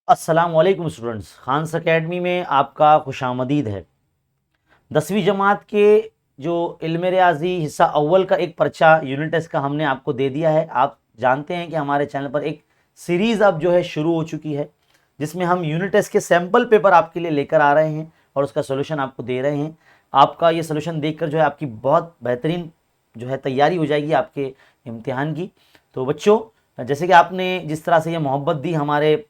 अस्सलाम वालेकुम students, Khans academy में आपका खुशामदीद है। 10वीं जमात के जो इल्म रियाजी हिस्सा अव्वल का एक पर्चा यूनिट टेस्ट का हमने आपको दे दिया है। आप जानते हैं कि हमारे चैनल पर एक सीरीज़ अब जो है शुरू हो चुकी है, जिसमें हम यूनिट टेस्ट के सैम्पल पेपर आपके लिए लेकर आ रहे हैं और उसका सोल्यूशन आपको दे रहे हैं। आपका ये सोल्यूशन देखकर जो है आपकी बहुत बेहतरीन जो है तैयारी हो जाएगी आपके इम्तिहान की। तो बच्चों, जैसे कि आपने जिस तरह से ये मोहब्बत दी हमारे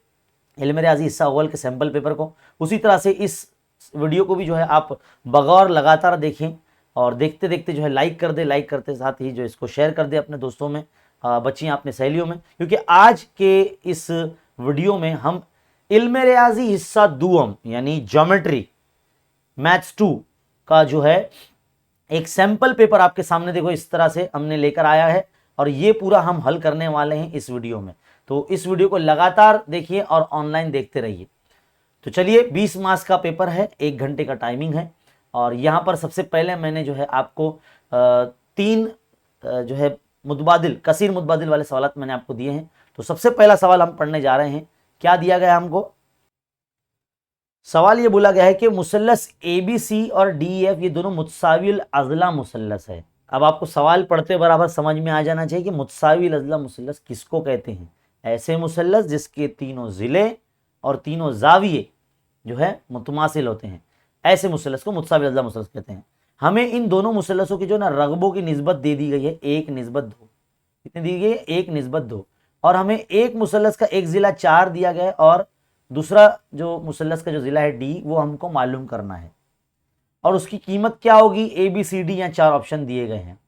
इल्म रियाजी हिस्सा अव्वल के सैम्पल पेपर को, उसी तरह से इस वीडियो को भी जो है आप बगौर लगातार देखें और देखते देखते जो है लाइक कर दे, लाइक करते साथ ही जो इसको शेयर कर दे अपने दोस्तों में, बच्चियाँ अपने सहेलियों में, क्योंकि आज के इस वीडियो में हम इल्म रियाजी हिस्सा दुअम यानी ज्योमेट्री मैथ्स 2 का जो है एक सैंपल पेपर आपके सामने देखो इस तरह से हमने लेकर आया है और ये पूरा हम हल करने वाले हैं इस वीडियो में। तो इस वीडियो को लगातार देखिए और ऑनलाइन देखते रहिए। तो चलिए, 20 मार्क्स का पेपर है, 1 घंटे का टाइमिंग है और यहाँ पर सबसे पहले मैंने जो है आपको 3 जो है मुतबादिल कसीर मुतबादिल वाले सवाल मैंने आपको दिए हैं। तो सबसे पहला सवाल हम पढ़ने जा रहे हैं। क्या दिया गया हमको? सवाल ये बोला गया है कि मुसल्लस ABC और DEF ये दोनों मुतसाविल अज़ला मुसल्लस है। अब आपको सवाल पढ़ते बराबर समझ में आ जाना चाहिए कि मुतसाविल अज़ला मुसल्लस किसको कहते हैं। ऐसे मुसल्लस जिसके तीनों ज़िले और तीनों जाविये जो है मुतमासिल होते हैं, ऐसे मुसल्लस को मुतसाविल अज़ला मुसल्लस कहते हैं। हमें इन दोनों मुसल्लसों की जो ना रगबों की निस्बत दे दी गई है 1:2। कितनी दी गई है? 1:2। और हमें एक मुसल्लस का एक ज़िला 4 दिया गया है और दूसरा जो मुसल्लस का जो ज़िला है D वो हमको मालूम करना है और उसकी कीमत क्या होगी? ABCD या 4 ऑप्शन दिए गए हैं।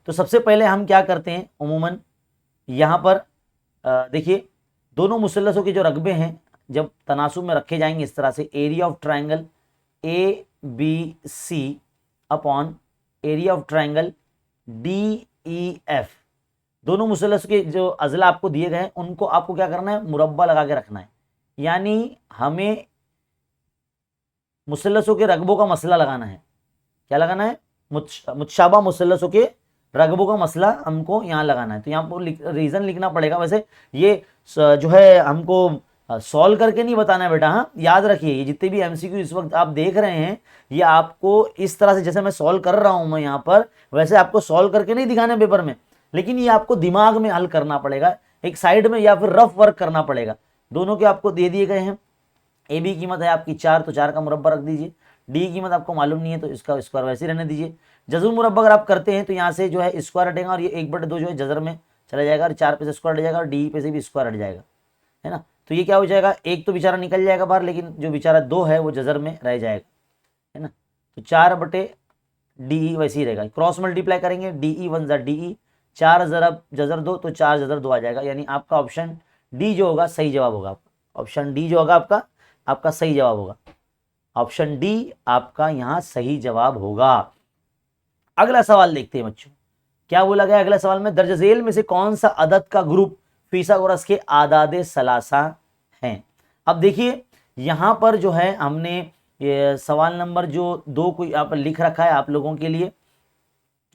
तो सबसे पहले हम क्या करते हैं, उमूमन यहाँ पर देखिए दोनों मुसल्लसों के जो रकबे हैं जब तनासुब में रखे जाएंगे इस तरह से, area of triangle ABC upon area of triangle DEF, दोनों मुसल्लस के जो अज़ला आपको दिए गए हैं उनको आपको क्या करना है? मुरब्बा लगा के रखना है। यानी हमें मुसल्लसों के रकबों का मसला लगाना है। क्या लगाना है? मुतशाबा मुसल्लसों के रकबों का मसला हमको यहाँ लगाना है। तो यहाँ पर रीज़न लिखना पड़ेगा। वैसे ये जो है हमको सॉल्व करके नहीं बताना है बेटा, हाँ याद रखिए, ये जितने भी MCQ इस वक्त आप देख रहे हैं ये आपको इस तरह से, जैसे मैं सॉल्व कर रहा हूँ मैं यहाँ पर, वैसे आपको सॉल्व करके नहीं दिखाना है पेपर में, लेकिन ये आपको दिमाग में हल करना पड़ेगा एक साइड में, या फिर रफ वर्क करना पड़ेगा। दोनों के आपको दे दिए गए हैं। AB की कीमत है आपकी 4, तो 4 का मुरब्बा रख दीजिए। D की कीमत आपको मालूम नहीं है तो इसका स्क्वायर वैसे ही रहने दीजिए। जज़र मुरब्बा अगर आप करते हैं तो यहाँ से जो है स्क्वायर हटेगा और ये 1/2 जो है जज़र में चला जाएगा और 4 पे से स्क्वायर हट जाएगा और D पे से भी स्क्वायर हट जाएगा, है ना। तो ये क्या हो जाएगा? एक तो बेचारा निकल जाएगा बाहर, लेकिन जो बेचारा 2 है वो जज़र में रह जाएगा, है ना। तो 4/DE वैसे ही रहेगा। क्रॉस मल्टीप्लाई करेंगे, DE 1 ज़ा DE, 4 ज़रब जज़र 2 तो 4 जज़र 2 आ जाएगा। यानी आपका ऑप्शन D जो होगा सही जवाब होगा। ऑप्शन D जो होगा आपका सही जवाब होगा। ऑप्शन D आपका यहाँ सही जवाब होगा। अगला सवाल देखते हैं बच्चों, क्या बोला गया अगला सवाल में? दर्ज झेल में से कौन सा अदद का ग्रुप फिसागोरस के आदादे सलासा हैं? अब देखिए यहाँ पर जो है हमने ये सवाल नंबर जो 2 को यहाँ पर लिख रखा है आप लोगों के लिए,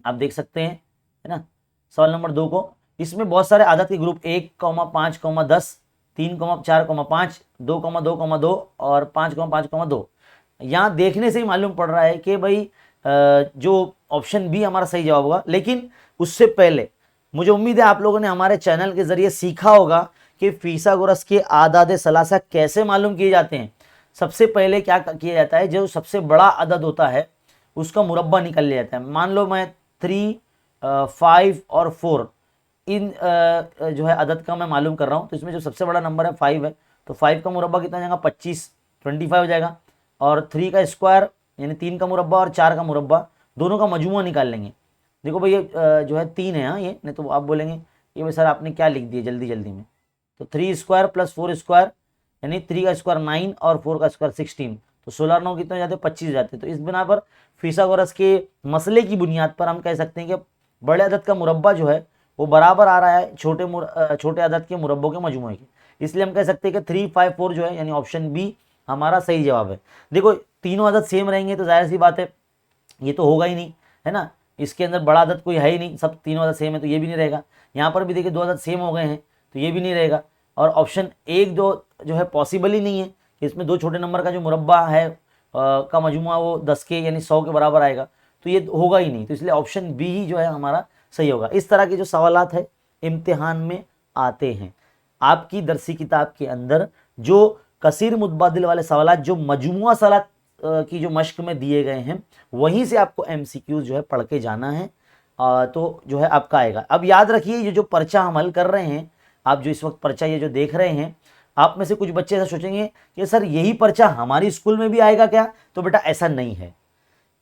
आप देख सकते हैं, है ना। सवाल नंबर 2 को, इसमें बहुत सारे आदत के ग्रुप 1, 5, 10, 3, 4, 5, 2, 2, 2 और 5, 5, 2। यहाँ देखने से ही मालूम पड़ रहा है कि भाई जो ऑप्शन बी हमारा सही जवाब होगा। लेकिन उससे पहले मुझे उम्मीद है आप लोगों ने हमारे चैनल के जरिए सीखा होगा कि फिसागोरस के आदादे सलासा कैसे मालूम किए जाते हैं। सबसे पहले क्या किया जाता है, जो सबसे बड़ा अदद होता है उसका मुरब्बा निकल लिया जाता है। मान लो मैं 3, 5 और 4 इन जो है अदद का मैं मालूम कर रहा हूँ, तो इसमें जो सबसे बड़ा नंबर है 5 है, तो 5 का मुरब्बा कितना हो जाएगा? 25, 25 हो जाएगा। और 3 का स्क्वायर यानी 3 का मुरब्बा और 4 का मुरब्बा दोनों का मजमुआ निकाल लेंगे। देखो भाई ये जो है 3 है, हाँ ये नहीं तो आप बोलेंगे ये भाई सर आपने क्या लिख दिया जल्दी जल्दी में। तो 3 स्क्वायर प्लस 4 स्क्वायर यानी 3 का स्क्वायर 9 और 4 का स्क्वायर 16, तो 16 9 कितने हो जाते? 25 हो जाते। तो इस बिना पर फिसागोरस के मसले की बुनियाद पर हम कह सकते हैं कि बड़े अदद का मुरब्बा जो है वो बराबर आ रहा है छोटे अदद के मुरब्बों के मजमुए के। इसलिए हम कह सकते हैं कि 3, 5, 4 जो है यानी ऑप्शन बी हमारा सही जवाब है। देखो तीनों अदद सेम रहेंगे तो जाहिर सी बात है ये तो होगा ही नहीं, है ना। इसके अंदर बड़ा अदद कोई है ही नहीं, सब तीनों अदद सेम है तो ये भी नहीं रहेगा। यहाँ पर भी देखिए 2 अदद सेम हो गए हैं तो ये भी नहीं रहेगा। और ऑप्शन एक जो है पॉसिबल ही नहीं है कि इसमें दो छोटे नंबर का जो मुरब्बा है का मजमुआ वो 10 के यानी 100 के बराबर आएगा, तो ये होगा ही नहीं। तो इसलिए ऑप्शन बी ही जो है हमारा सही होगा। इस तरह के जो सवालात है इम्तिहान में आते हैं। आपकी दरसी किताब के अंदर जो कसीर मुतबादिल वाले सवालात जो मजमुआ सवालात की जो मश्क में दिए गए हैं वहीं से आपको MCQ जो है पढ़ के जाना है, तो जो है आपका आएगा। अब याद रखिए ये जो पर्चा हम हल कर रहे हैं, आप जो इस वक्त पर्चा ये जो देख रहे हैं, आप में से कुछ बच्चे ऐसा सोचेंगे कि सर यही पर्चा हमारी स्कूल में भी आएगा क्या? तो बेटा ऐसा नहीं है।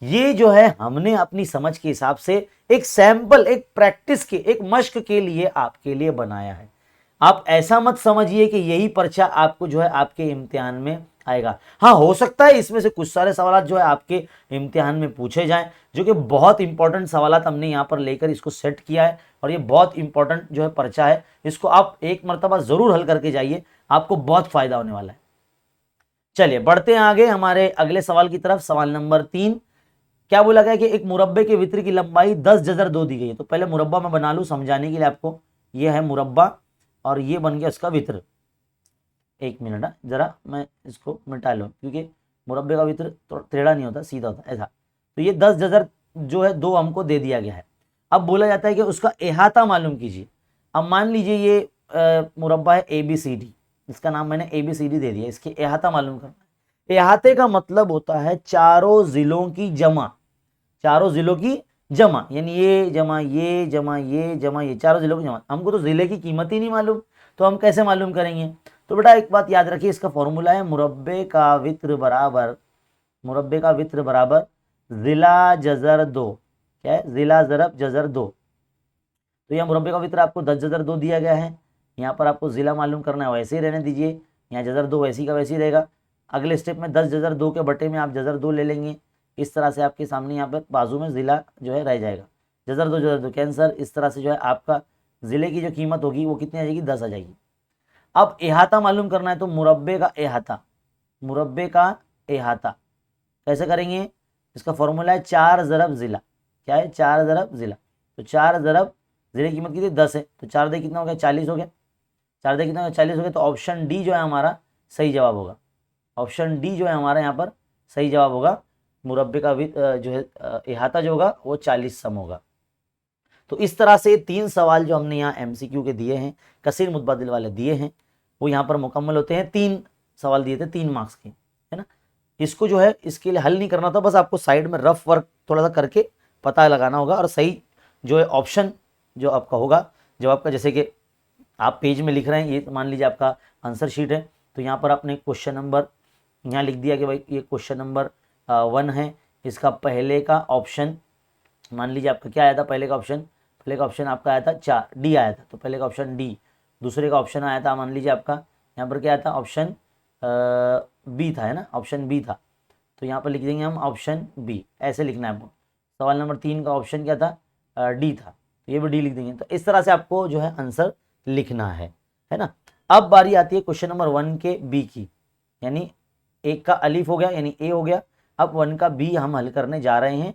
ये जो है हमने अपनी समझ के हिसाब से एक सैंपल, एक प्रैक्टिस के, एक मश्क के लिए आपके लिए बनाया है। आप ऐसा मत समझिए कि यही पर्चा आपको जो है आपके इम्तिहान में आएगा। हाँ, हो सकता है इसमें से कुछ सारे सवाल जो है आपके इम्तिहान में पूछे जाएं, जो कि बहुत इंपॉर्टेंट सवाल हमने यहाँ पर लेकर इसको सेट किया है, और ये बहुत इंपॉर्टेंट जो है पर्चा है, इसको आप एक मरतबा जरूर हल करके जाइए, आपको बहुत फायदा होने वाला है। चलिए बढ़ते हैं आगे हमारे अगले सवाल की तरफ। सवाल नंबर 3 क्या बोला गया कि एक मुरब्बे के वित्र की लंबाई 10 जज़र 2 दी गई है। तो पहले मुरब्बा मैं बना लूं समझाने के लिए आपको। ये है मुरब्बा और ये बन गया उसका वित्र। एक मिनट जरा मैं इसको मिटा लूं, क्योंकि मुरब्बे का वित्र तो टेढ़ा नहीं होता, सीधा होता ऐसा। तो ये 10 जज़र जो है 2 हमको दे दिया गया है। अब बोला जाता है कि उसका इहाता मालूम कीजिए। अब मान लीजिए ये मुरब्बा है ABCD, इसका नाम मैंने ABCD दे दिया, इसके इहाता मालूम करना है। इहाते का मतलब होता है चारों जिलों की जमा, चारों जिलों की जमा, यानी ये जमा ये जमा ये जमा ये, चारों जिलों की जमा। हमको तो जिले की कीमत ही नहीं मालूम, तो हम कैसे मालूम करेंगे? तो बेटा एक बात याद रखिए, इसका फॉर्मूला है मुरब्बे का वित्र बराबर, मुरब्बे का वित्र बराबर जिला जजर 2। क्या है? जिला जरब जजर 2। तो यह मुरब्बे का वित्र आपको 10 जजर 2 दिया गया है। यहाँ पर आपको जिला मालूम करना है, वैसे ही रहने दीजिए, यहाँ जजर 2 वैसी का वैसे ही रहेगा। अगले स्टेप में 10 जजर 2 के बटे में आप जजर 2 ले लेंगे। इस तरह से आपके सामने यहाँ पर बाजू में जिला जो है रह जाएगा। जजर 2 कैंसर, इस तरह से जो है आपका जिले की जो कीमत होगी वो कितनी आ जाएगी? 10 आ जाएगी। अब इहाता मालूम करना है, तो मुरब्बे का इहाता, मुरब्बे का इहाता कैसे करेंगे? इसका फॉर्मूला है 4 ज़रब जिला। क्या है? 4 ज़रब जिला। तो 4 ज़रब जिले की कीमत कितनी? 10 है, तो 4 दे कितना हो गया? 40 हो गया। 4 दे कितना हो गया? 40 हो गया। तो ऑप्शन डी जो है हमारा सही जवाब होगा। ऑप्शन डी जो है हमारा यहाँ पर सही जवाब होगा। मुरब्बे का जो है इहाता जो होगा वो 40 सम होगा। तो इस तरह से 3 सवाल जो हमने यहाँ MCQ के दिए हैं, कसीर मुतबादिल वाले दिए हैं, वो यहाँ पर मुकम्मल होते हैं। 3 सवाल दिए थे 3 मार्क्स के, है ना। इसको जो है इसके लिए हल नहीं करना था, बस आपको साइड में रफ वर्क थोड़ा सा करके पता लगाना होगा, और सही जो है ऑप्शन जो आपका होगा, जब आपका जैसे कि आप पेज में लिख रहे हैं, ये मान लीजिए आपका आंसर शीट है, तो यहाँ पर आपने क्वेश्चन नंबर यहाँ लिख दिया कि भाई ये क्वेश्चन नंबर 1 है, इसका पहले का ऑप्शन मान लीजिए आपका क्या आया था? पहले का ऑप्शन आपका आया था 4 डी आया था, तो पहले का ऑप्शन डी। दूसरे का ऑप्शन आया था मान लीजिए आपका यहाँ पर क्या आया था? ऑप्शन बी था, है ना, ऑप्शन बी था। तो यहाँ पर लिख देंगे हम ऑप्शन बी, ऐसे लिखना है आपको। सवाल नंबर 3 का ऑप्शन क्या था? डी था, तो ये भी डी लिख देंगे। तो इस तरह से आपको जो है आंसर लिखना है ना। अब बारी आती है क्वेश्चन नंबर 1 के बी की, यानी एक का अलीफ हो गया यानी ए हो गया। अब 1 का बी हम हल करने जा रहे हैं।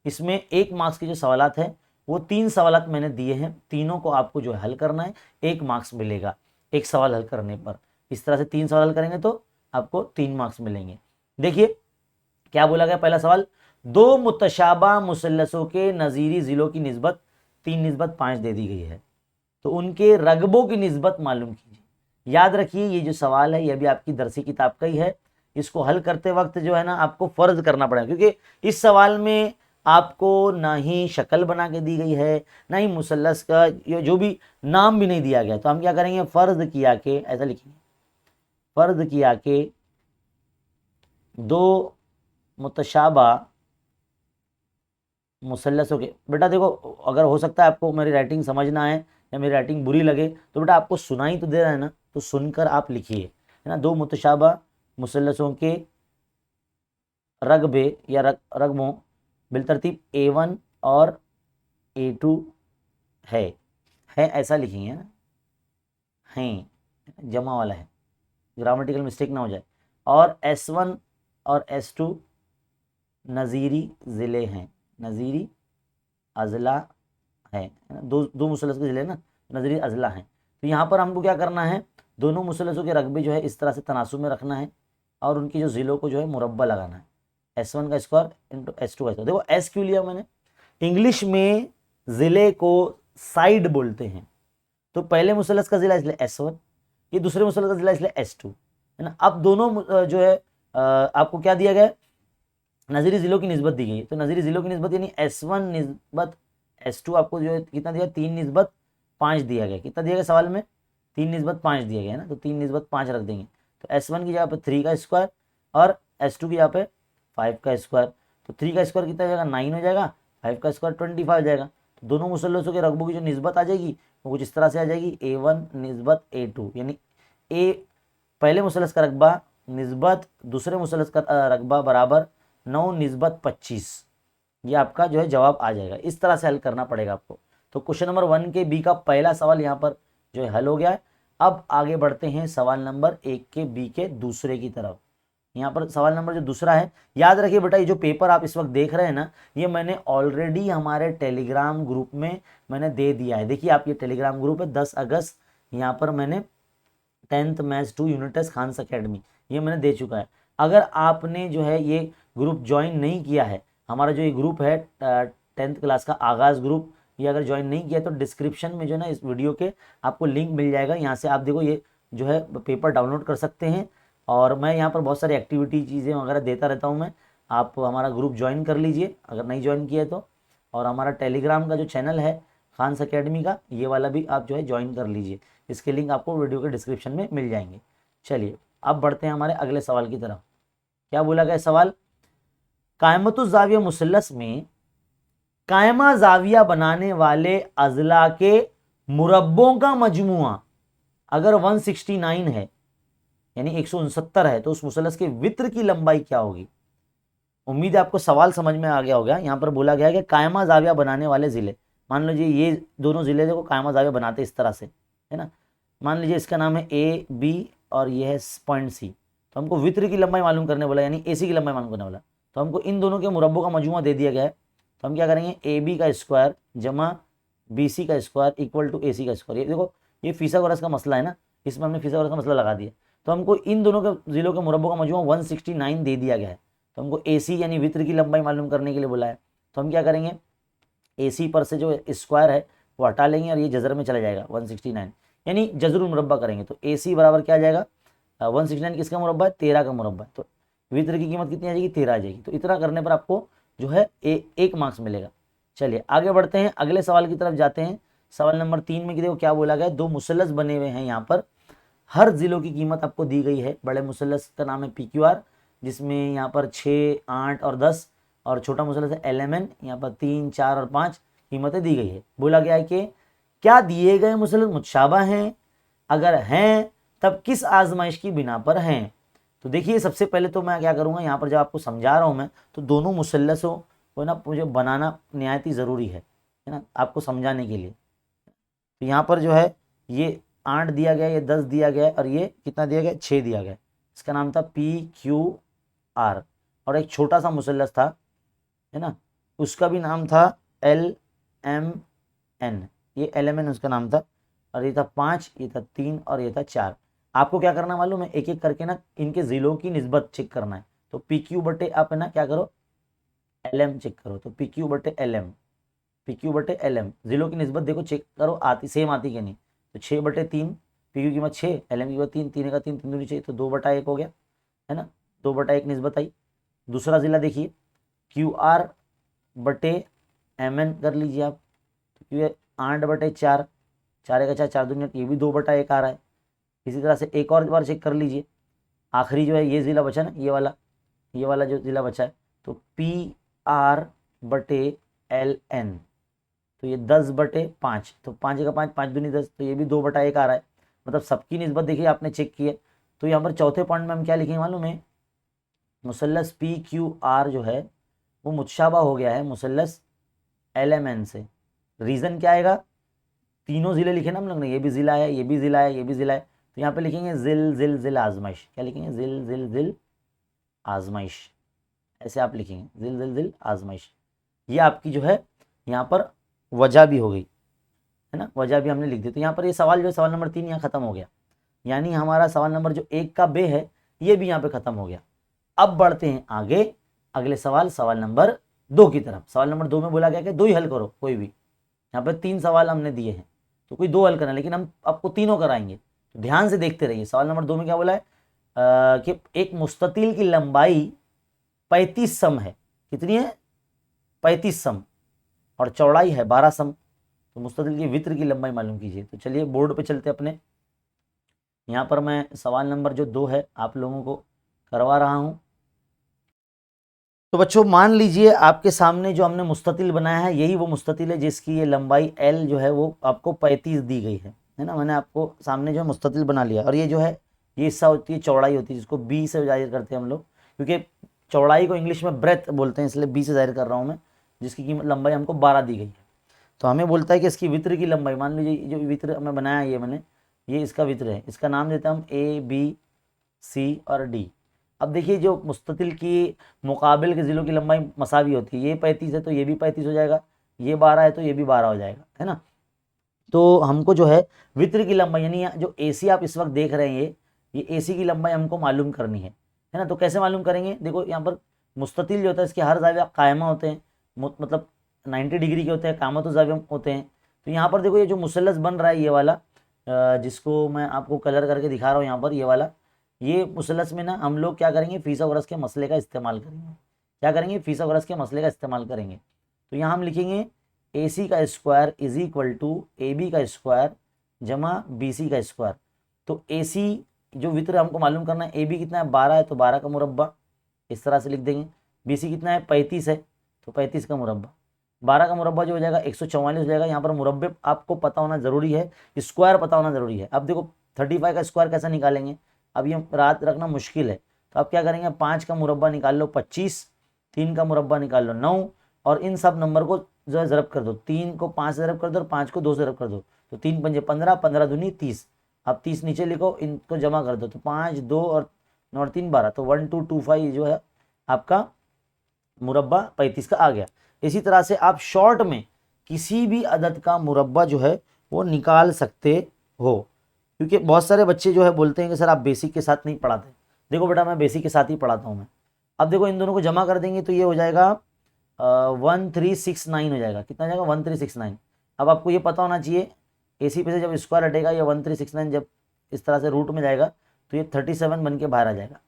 इसमें 1 मार्क्स के जो सवालात हैं वो 3 सवालात मैंने दिए हैं, तीनों को आपको जो है हल करना है, 1 मार्क्स मिलेगा एक सवाल हल करने पर। इस तरह से 3 सवाल हल करेंगे तो आपको 3 मार्क्स मिलेंगे। देखिए क्या बोला गया, पहला सवाल, 2 मुतशाबा मुसल्लसों के नज़ीरी ज़िलों की निस्बत 3:5 दे दी गई है, तो उनके रगबों की निस्बत मालूम कीजिए। याद रखिए ये जो सवाल है ये भी आपकी दरसी किताब का ही है। इसको हल करते वक्त जो है ना आपको फ़र्ज करना पड़ेगा, क्योंकि इस सवाल में आपको ना ही शक्ल बना के दी गई है, ना ही मुसल्लस का जो भी नाम भी नहीं दिया गया। तो हम क्या करेंगे? फ़र्ज किया के, ऐसा लिखेंगे, फ़र्ज किया के 2 मुतशाबा मुसल्लसों के। बेटा देखो, अगर हो सकता है आपको मेरी राइटिंग समझना है या मेरी राइटिंग बुरी लगे तो बेटा आपको सुनाई तो दे रहा है ना, तो सुनकर आप लिखिए, है ना। 2 मुतशाबा मुसल्लसों के रगबे या रगमों बिलतरतीब A1 और A2 है ऐसा लिखेंगे, है ना, हैं जमा वाला है, ग्रामेटिकल मिस्टेक ना हो जाए। और S1 और S2 नज़ीरी ज़िले हैं, नज़ीरी अज़ला है ना, दो मुसल्लस के ज़िले ना, नज़ीरी अज़ला हैं। तो यहाँ पर हमको क्या करना है? दोनों मुसलसों के रकबे जो है इस तरह से तनासुब में रखना है और उनकी जो ज़िलों को जो है मुरब्बा लगाना है, S1 का स्क्वायर इंटू S2 का स्क्वायर। देखो S क्यों लिया मैंने, इंग्लिश में ज़िले को साइड बोलते हैं, तो पहले मुसलस का ज़िला इसलिए S1, ये दूसरे मुसलस का ज़िला इसलिए S2, है ना। अब दोनों जो है आपको क्या दिया गया है, नज़ीरी ज़िलों की निस्बत दी गई है, तो नज़ीरी ज़िलों की निस्बत यानी S1 निस्बत S2 आपको जो है कितना दिया, 3 निस्बत 5 दिया गया। कितना दिया गया सवाल में, 3 निस्बत 5 दिया गया है ना, तो 3 निस्बत 5 रख देंगे। तो S1 की जगह पे 3 का स्क्वायर और S2 की जगह पे 5 का स्क्वायर, तो 3 का स्क्वायर कितना हो जाएगा, 9 हो जाएगा, 5 का स्क्वायर 25 हो जाएगा। तो दोनों मुसल्लसों के रकबों की जो निस्बत आ जाएगी वो कुछ इस तरह से आ जाएगी, A1 निस्बत A2, यानी ए पहले मुसलस का रकबा निस्बत दूसरे मुसलस का रकबा बराबर 9 निस्बत 25। ये आपका जो है जवाब आ जाएगा। इस तरह से हल करना पड़ेगा आपको। तो क्वेश्चन नंबर 1 के बी का पहला सवाल यहाँ पर जो है हल हो गया है। अब आगे बढ़ते हैं सवाल नंबर 1 के बी के दूसरे की तरफ। यहाँ पर सवाल नंबर जो दूसरा है, याद रखिए बेटा, ये जो पेपर आप इस वक्त देख रहे हैं ना, ये मैंने ऑलरेडी हमारे टेलीग्राम ग्रुप में मैंने दे दिया है। देखिए आप, ये टेलीग्राम ग्रुप है, 10 अगस्त यहाँ पर मैंने 10th maths 2 unit test Khan's Academy, ये मैंने दे चुका है। अगर आपने जो है ये ग्रुप ज्वाइन नहीं किया है, हमारा जो ये ग्रुप है 10th क्लास का आगाज़ ग्रुप, ये अगर ज्वाइन नहीं किया तो डिस्क्रिप्शन में जो है ना इस वीडियो के आपको लिंक मिल जाएगा, यहाँ से आप देखो ये जो है पेपर डाउनलोड कर सकते हैं। और मैं यहाँ पर बहुत सारी एक्टिविटी चीज़ें वगैरह देता रहता हूँ मैं, आप हमारा ग्रुप ज्वाइन कर लीजिए अगर नहीं ज्वाइन किया है तो। और हमारा टेलीग्राम का जो चैनल है खान्स अकेडमी का, ये वाला भी आप जो है ज्वाइन कर लीजिए, इसके लिंक आपको वीडियो के डिस्क्रिप्शन में मिल जाएंगे। चलिए अब बढ़ते हैं हमारे अगले सवाल की तरफ। क्या बोला गया सवाल, कायमतुज़ ज़ाविया मुसल्लस में कायमा ज़ाविया बनाने वाले अज़ला के मुरब्बों का मजमुआ अगर 169 है यानी 169 है, तो उस मुसल्लस के वित्र की लंबाई क्या होगी। उम्मीद है आपको सवाल समझ में आ गया होगा। यहाँ पर बोला गया है कि कायमा ज़ाविया बनाने वाले ज़िले, मान लीजिए ये दोनों ज़िले देखो कायमा ज़ाविया बनाते इस तरह से, है ना। मान लीजिए इसका नाम है ए बी और ये है पॉइंट सी, तो हमको वित्र की लंबाई मालूम करने बोला, यानी AC की लंबाई मालूम करने वाला। तो हमको इन दोनों के मुरब्बों का मजमुआ दे दिया गया है, तो हम क्या करेंगे, AB का स्क्वायर जमा BC का स्क्वायर इक्वल टू AC का स्क्वायर। ये देखो ये फिसागोरस का मसला है ना, इसमें हमने फिसागोरस का मसला लगा दिया। तो हमको इन दोनों के ज़िलों के मुरब्बों का मजमुआ 169 दे दिया गया है, तो हमको AC यानी वित्र की लंबाई मालूम करने के लिए बोला है। तो हम क्या करेंगे, AC पर से जो स्क्वायर है वो हटा लेंगे और ये जजर में चला जाएगा 169, यानी जजरुल मुरब्बा करेंगे। तो AC बराबर क्या आ जाएगा, 169 किसका मुरब्बा है, 13 का मुरब्बा है, तो वित्र की कीमत कितनी आ जाएगी, 13 आ जाएगी। तो इतना करने पर आपको जो है 1 मार्क्स मिलेगा। चलिए आगे बढ़ते हैं, अगले सवाल की तरफ जाते हैं। सवाल नंबर 3 में देखो क्या बोला गया, दो मुसल्लस बने हुए हैं यहाँ पर, हर ज़िलों की कीमत आपको दी गई है। बड़े मुसल्लस का नाम है PQR, जिसमें यहाँ पर 6, 8 और 10, और छोटा मुसल्लस है LMN, यहाँ पर 3, 4 और 5 कीमतें दी गई है। बोला गया है कि क्या दिए गए मुसल्लस मुतशाबा हैं, अगर हैं तब किस आजमाइश की बिना पर हैं। तो देखिए सबसे पहले तो मैं क्या करूँगा, यहाँ पर जब आपको समझा रहा हूँ मैं, तो दोनों मुसल्लसों को ना मुझे बनाना निहायत ही ज़रूरी है ना, आपको समझाने के लिए। तो यहाँ पर जो है ये 8 दिया गया, ये 10 दिया गया और ये कितना दिया गया, 6 दिया गया। इसका नाम था PQR, और एक छोटा सा मुसल्लस था, है ना, उसका भी नाम था LMN, ये LMN उसका नाम था, और ये था 5, ये था 3 और ये था 4। आपको क्या करना मालूम है, एक एक करके ना इनके ज़िलों की निस्बत चेक करना है। तो PQ बटे आप है ना क्या करो, LM चेक करो, तो PQ बटे LM, PQ बटे LM ज़िलों की निस्बत देखो चेक करो आती सेम आती कि नहीं। तो 6 बटे 3, PQ की कीमत 6, LM की कीमत 3, 3 का 3, 3 दूनी चाहिए, तो 2 बटा 1 हो गया, है ना, 2 बटा 1 निस्बत आई। दूसरा ज़िला देखिए QR बटे MN कर लीजिए आप, तो क्यों 8 बटे 4, 4 का 4, 4 दूनी, ये भी 2 बटा 1 आ रहा है। इसी तरह से एक और बार चेक कर लीजिए, आखिरी जो है ये ज़िला बचा ना, ये वाला जो ज़िला बचा है, तो PR बटे LN, तो ये 10 बटे 5, तो 5 का 5, 5 दूनी 10, तो ये भी 2 बटा 1 आ रहा है। मतलब सबकी निस्बत देखिए आपने चेक की है। तो यहाँ पर चौथे पॉइंट में हम क्या लिखेंगे मालूम है, मुसल्लस PQR जो है वो मुतशाबा हो गया है मुसल्लस LMN से। रीज़न क्या आएगा, तीनों ज़िले लिखे ना हम लोग ने, ये भी ज़िला है, ये भी ज़िला है, ये भी ज़िला है, तो यहाँ पे लिखेंगे ज़िल ज़िल ज़िल आजमाइश। क्या लिखेंगे, ज़िल ज़िल ज़िल आजमाइश, ऐसे आप लिखेंगे ज़िल ज़िल ज़िल आजमाइश। ये आपकी जो है यहाँ पर वजह भी हो गई, है ना, वजह भी हमने लिख दी। तो यहाँ पर ये सवाल जो है सवाल नंबर 3 यहाँ खत्म हो गया। यानी हमारा सवाल नंबर जो 1 का बे है ये भी यहाँ पे खत्म हो गया। अब बढ़ते हैं आगे अगले सवाल, सवाल नंबर 2 की तरफ। सवाल नंबर 2 में बोला गया कि 2 ही हल करो कोई भी। यहाँ पे 3 सवाल हमने दिए हैं तो कोई 2 हल करना, लेकिन हम आपको तीनों कराएंगे, तो ध्यान से देखते रहिए। सवाल नंबर 2 में क्या बोला है कि एक मुस्ततिल की लंबाई 35 सम है। कितनी है? 35 सम, और चौड़ाई है 12 सम। तो मुस्ततिल की वित्र की लंबाई मालूम कीजिए। तो चलिए बोर्ड पे चलते अपने। यहाँ पर मैं सवाल नंबर जो 2 है आप लोगों को करवा रहा हूँ। तो बच्चों मान लीजिए आपके सामने जो हमने मुस्ततिल बनाया है यही वो मुस्ततिल है जिसकी ये लंबाई L जो है वो आपको 35 दी गई है ना। मैंने आपको सामने जो है मुस्ततिल बना लिया, और ये जो है ये हिस्सा होती है चौड़ाई होती है, जिसको B से जाहिर करते हैं हम लोग, क्योंकि चौड़ाई को इंग्लिश में ब्रेथ बोलते हैं, इसलिए B से जाहिर कर रहा हूँ मैं, जिसकी कीमत लंबाई हमको 12 दी गई है। तो हमें बोलता है कि इसकी वित्र की लंबाई, मान लीजिए जो वित्र हमें बनाया ये मैंने, ये इसका वित्र है, इसका नाम देते हैं हम A B C और D। अब देखिए जो मुस्ततिल की मुकाबिल के ज़िलों की लंबाई मसावी होती है, ये 35 है तो ये भी 35 हो जाएगा, ये 12 है तो ये भी 12 हो जाएगा, है ना। तो हमको जो है वित्र की लंबाई यानी जो AC आप इस वक्त देख रहे हैं ये AC की लंबाई हमको मालूम करनी है ना। तो कैसे मालूम करेंगे? देखो यहाँ पर मुस्ततिल जो होता है इसके हर ज़ाविया कायमा होते हैं, मतलब 90 डिग्री के होते हैं, कामतो ज़ाविया होते हैं। तो यहाँ पर देखो ये जो मुसल्लस बन रहा है ये वाला, जिसको मैं आपको कलर करके दिखा रहा हूँ यहाँ पर, ये वाला, ये मुसल्लस में ना हम लोग क्या करेंगे, फिसागोरस के मसले का इस्तेमाल करेंगे। क्या करेंगे? फिसागोरस के मसले का इस्तेमाल करेंगे। तो यहाँ हम लिखेंगे AC का square is equal to AB का स्क्वायर जमा BC का स्क्वायर। तो AC जो वित्र हमको मालूम करना है, AB कितना है 12 है तो 12 का मुरब्बा, इस तरह से लिख देंगे। BC कितना है 35 है तो 35 का मुरब्बा, 12 का मुरब्बा जो हो जाएगा 144 हो जाएगा। यहाँ पर मुरब्बे आपको पता होना जरूरी है, स्क्वायर पता होना जरूरी है। अब देखो 35 का स्क्वायर कैसे निकालेंगे, अब ये रात रखना मुश्किल है, तो आप क्या करेंगे, 5 का मुरब्बा निकाल लो 25, 3 का मुरब्बा निकाल लो 9, और इन सब नंबर को जो है ज़रब कर दो, 3 को 5 से ज़रब कर दो और 5 को 2 से ज़रब कर दो, तो 3 पंजे 15, 15 दूनी 30। अब 30 नीचे लिखो, इनको जमा कर दो, तो 5 2 और 9 और 3 12, तो 1225 जो है आपका मुरब्बा 35 का आ गया। इसी तरह से आप शॉर्ट में किसी भी अदद का मुरब्बा जो है वो निकाल सकते हो, क्योंकि बहुत सारे बच्चे जो है बोलते हैं कि सर आप बेसिक के साथ नहीं पढ़ाते। देखो बेटा मैं बेसिक के साथ ही पढ़ाता हूँ मैं। अब देखो इन दोनों को जमा कर देंगे तो ये हो जाएगा 1369 हो जाएगा। कितना जाएगा? 1369। अब आपको ये पता होना चाहिए AC पे से जब स्क्वायर हटेगा या 1369 जब इस तरह से रूट में जाएगा तो ये 37 बन के बाहर आ जाएगा।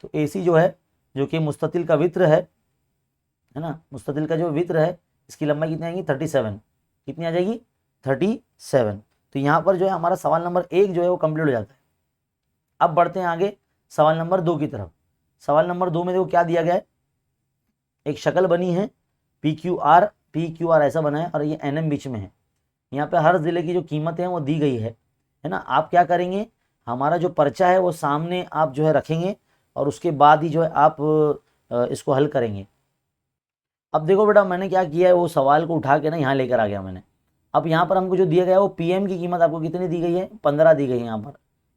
तो AC जो है, जो कि मुस्ततिल का वित्र है ना, मुस्ततिल का जो वित्र है इसकी लंबाई कितनी आएगी 37। कितनी आ जाएगी? 37। तो यहाँ पर जो है हमारा सवाल नंबर 1 जो है वो कंप्लीट हो जाता है। अब बढ़ते हैं आगे सवाल नंबर 2 की तरफ। सवाल नंबर 2 में देखो क्या दिया गया है, एक शक्ल बनी है PQR ऐसा बना है और ये NM बीच में है। यहाँ पे हर ज़िले की जो कीमतें हैं वो दी गई है ना। आप क्या करेंगे, हमारा जो पर्चा है वो सामने आप जो है रखेंगे और उसके बाद ही जो है आप इसको हल करेंगे। अब देखो बेटा मैंने क्या किया है, वो सवाल को उठा के ना यहाँ लेकर आ गया मैंने। अब यहाँ पर हमको जो दिया गया है वो PM की कीमत आपको कितनी दी गई है? 15 दी गई है। यहाँ पर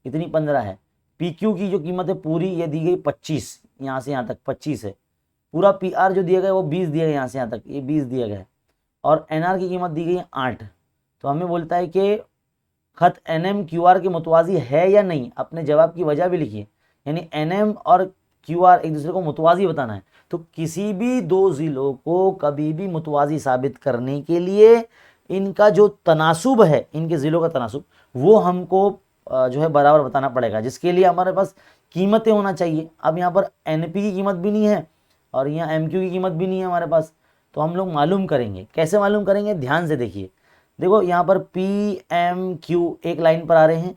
कितनी? 15 है। PQ की जो कीमत है पूरी ये दी गई 25, यहाँ से यहाँ तक 25 है। पूरा PR जो दिया गया है वो 20 दिया गया, यहाँ से यहाँ तक ये 20 दिया गया है। और NR की कीमत दी गई है 8। तो हमें बोलता है कि खत NM QR के मुतवाजी है या नहीं, अपने जवाब की वजह भी लिखिए। यानी NM और QR एक दूसरे को मुतवाजी बताना है। तो किसी भी दो ज़िलों को कभी भी मुतवाजी साबित करने के लिए इनका जो तनासुब है, इनके ज़िलों का तनासुब, वो हमको जो है बराबर बताना पड़ेगा, जिसके लिए हमारे पास कीमतें होना चाहिए। अब यहाँ पर NP की कीमत भी नहीं है और यहाँ MQ की कीमत भी नहीं है हमारे पास, तो हम लोग मालूम करेंगे। कैसे मालूम करेंगे? ध्यान से देखिए। देखो यहाँ पर PMQ एक लाइन पर आ रहे हैं,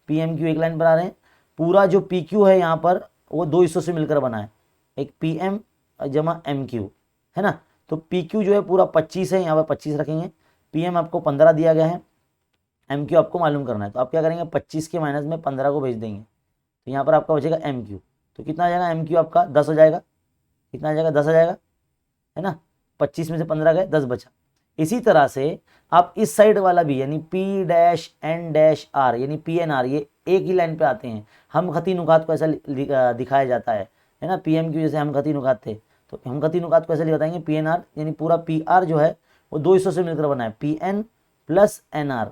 PMQ एक लाइन पर आ रहे हैं। पूरा जो PQ है यहाँ पर वो 2 हिस्सों से मिलकर बना है, एक PM जमा MQ है ना। तो PQ जो है पूरा 25 है, यहाँ पर 25 रखेंगे। PM आपको 15 दिया गया है, MQ आपको मालूम करना है। तो आप क्या करेंगे, 25 के माइनस में 15 को भेज देंगे, तो यहाँ पर आपका बचेगा MQ। तो कितना आ जाएगा? MQ आपका 10 हो जाएगा। कितना आ जाएगा? 10 आ जाएगा, है ना। 25 में से 15 गए, 10 बचा। इसी तरह से आप इस साइड वाला भी यानी P-N-R यानी PNR, ये एक ही लाइन पे आते हैं। हम खती नुकात को ऐसा दिखाया जाता है ना। PMQ जैसे हम खती नुकात थे, तो हम खती नुकात को ऐसे बताएंगे PNR, यानी पूरा PR जो है वो 2 हिस्सों से मिलकर बना है, PN प्लस NR,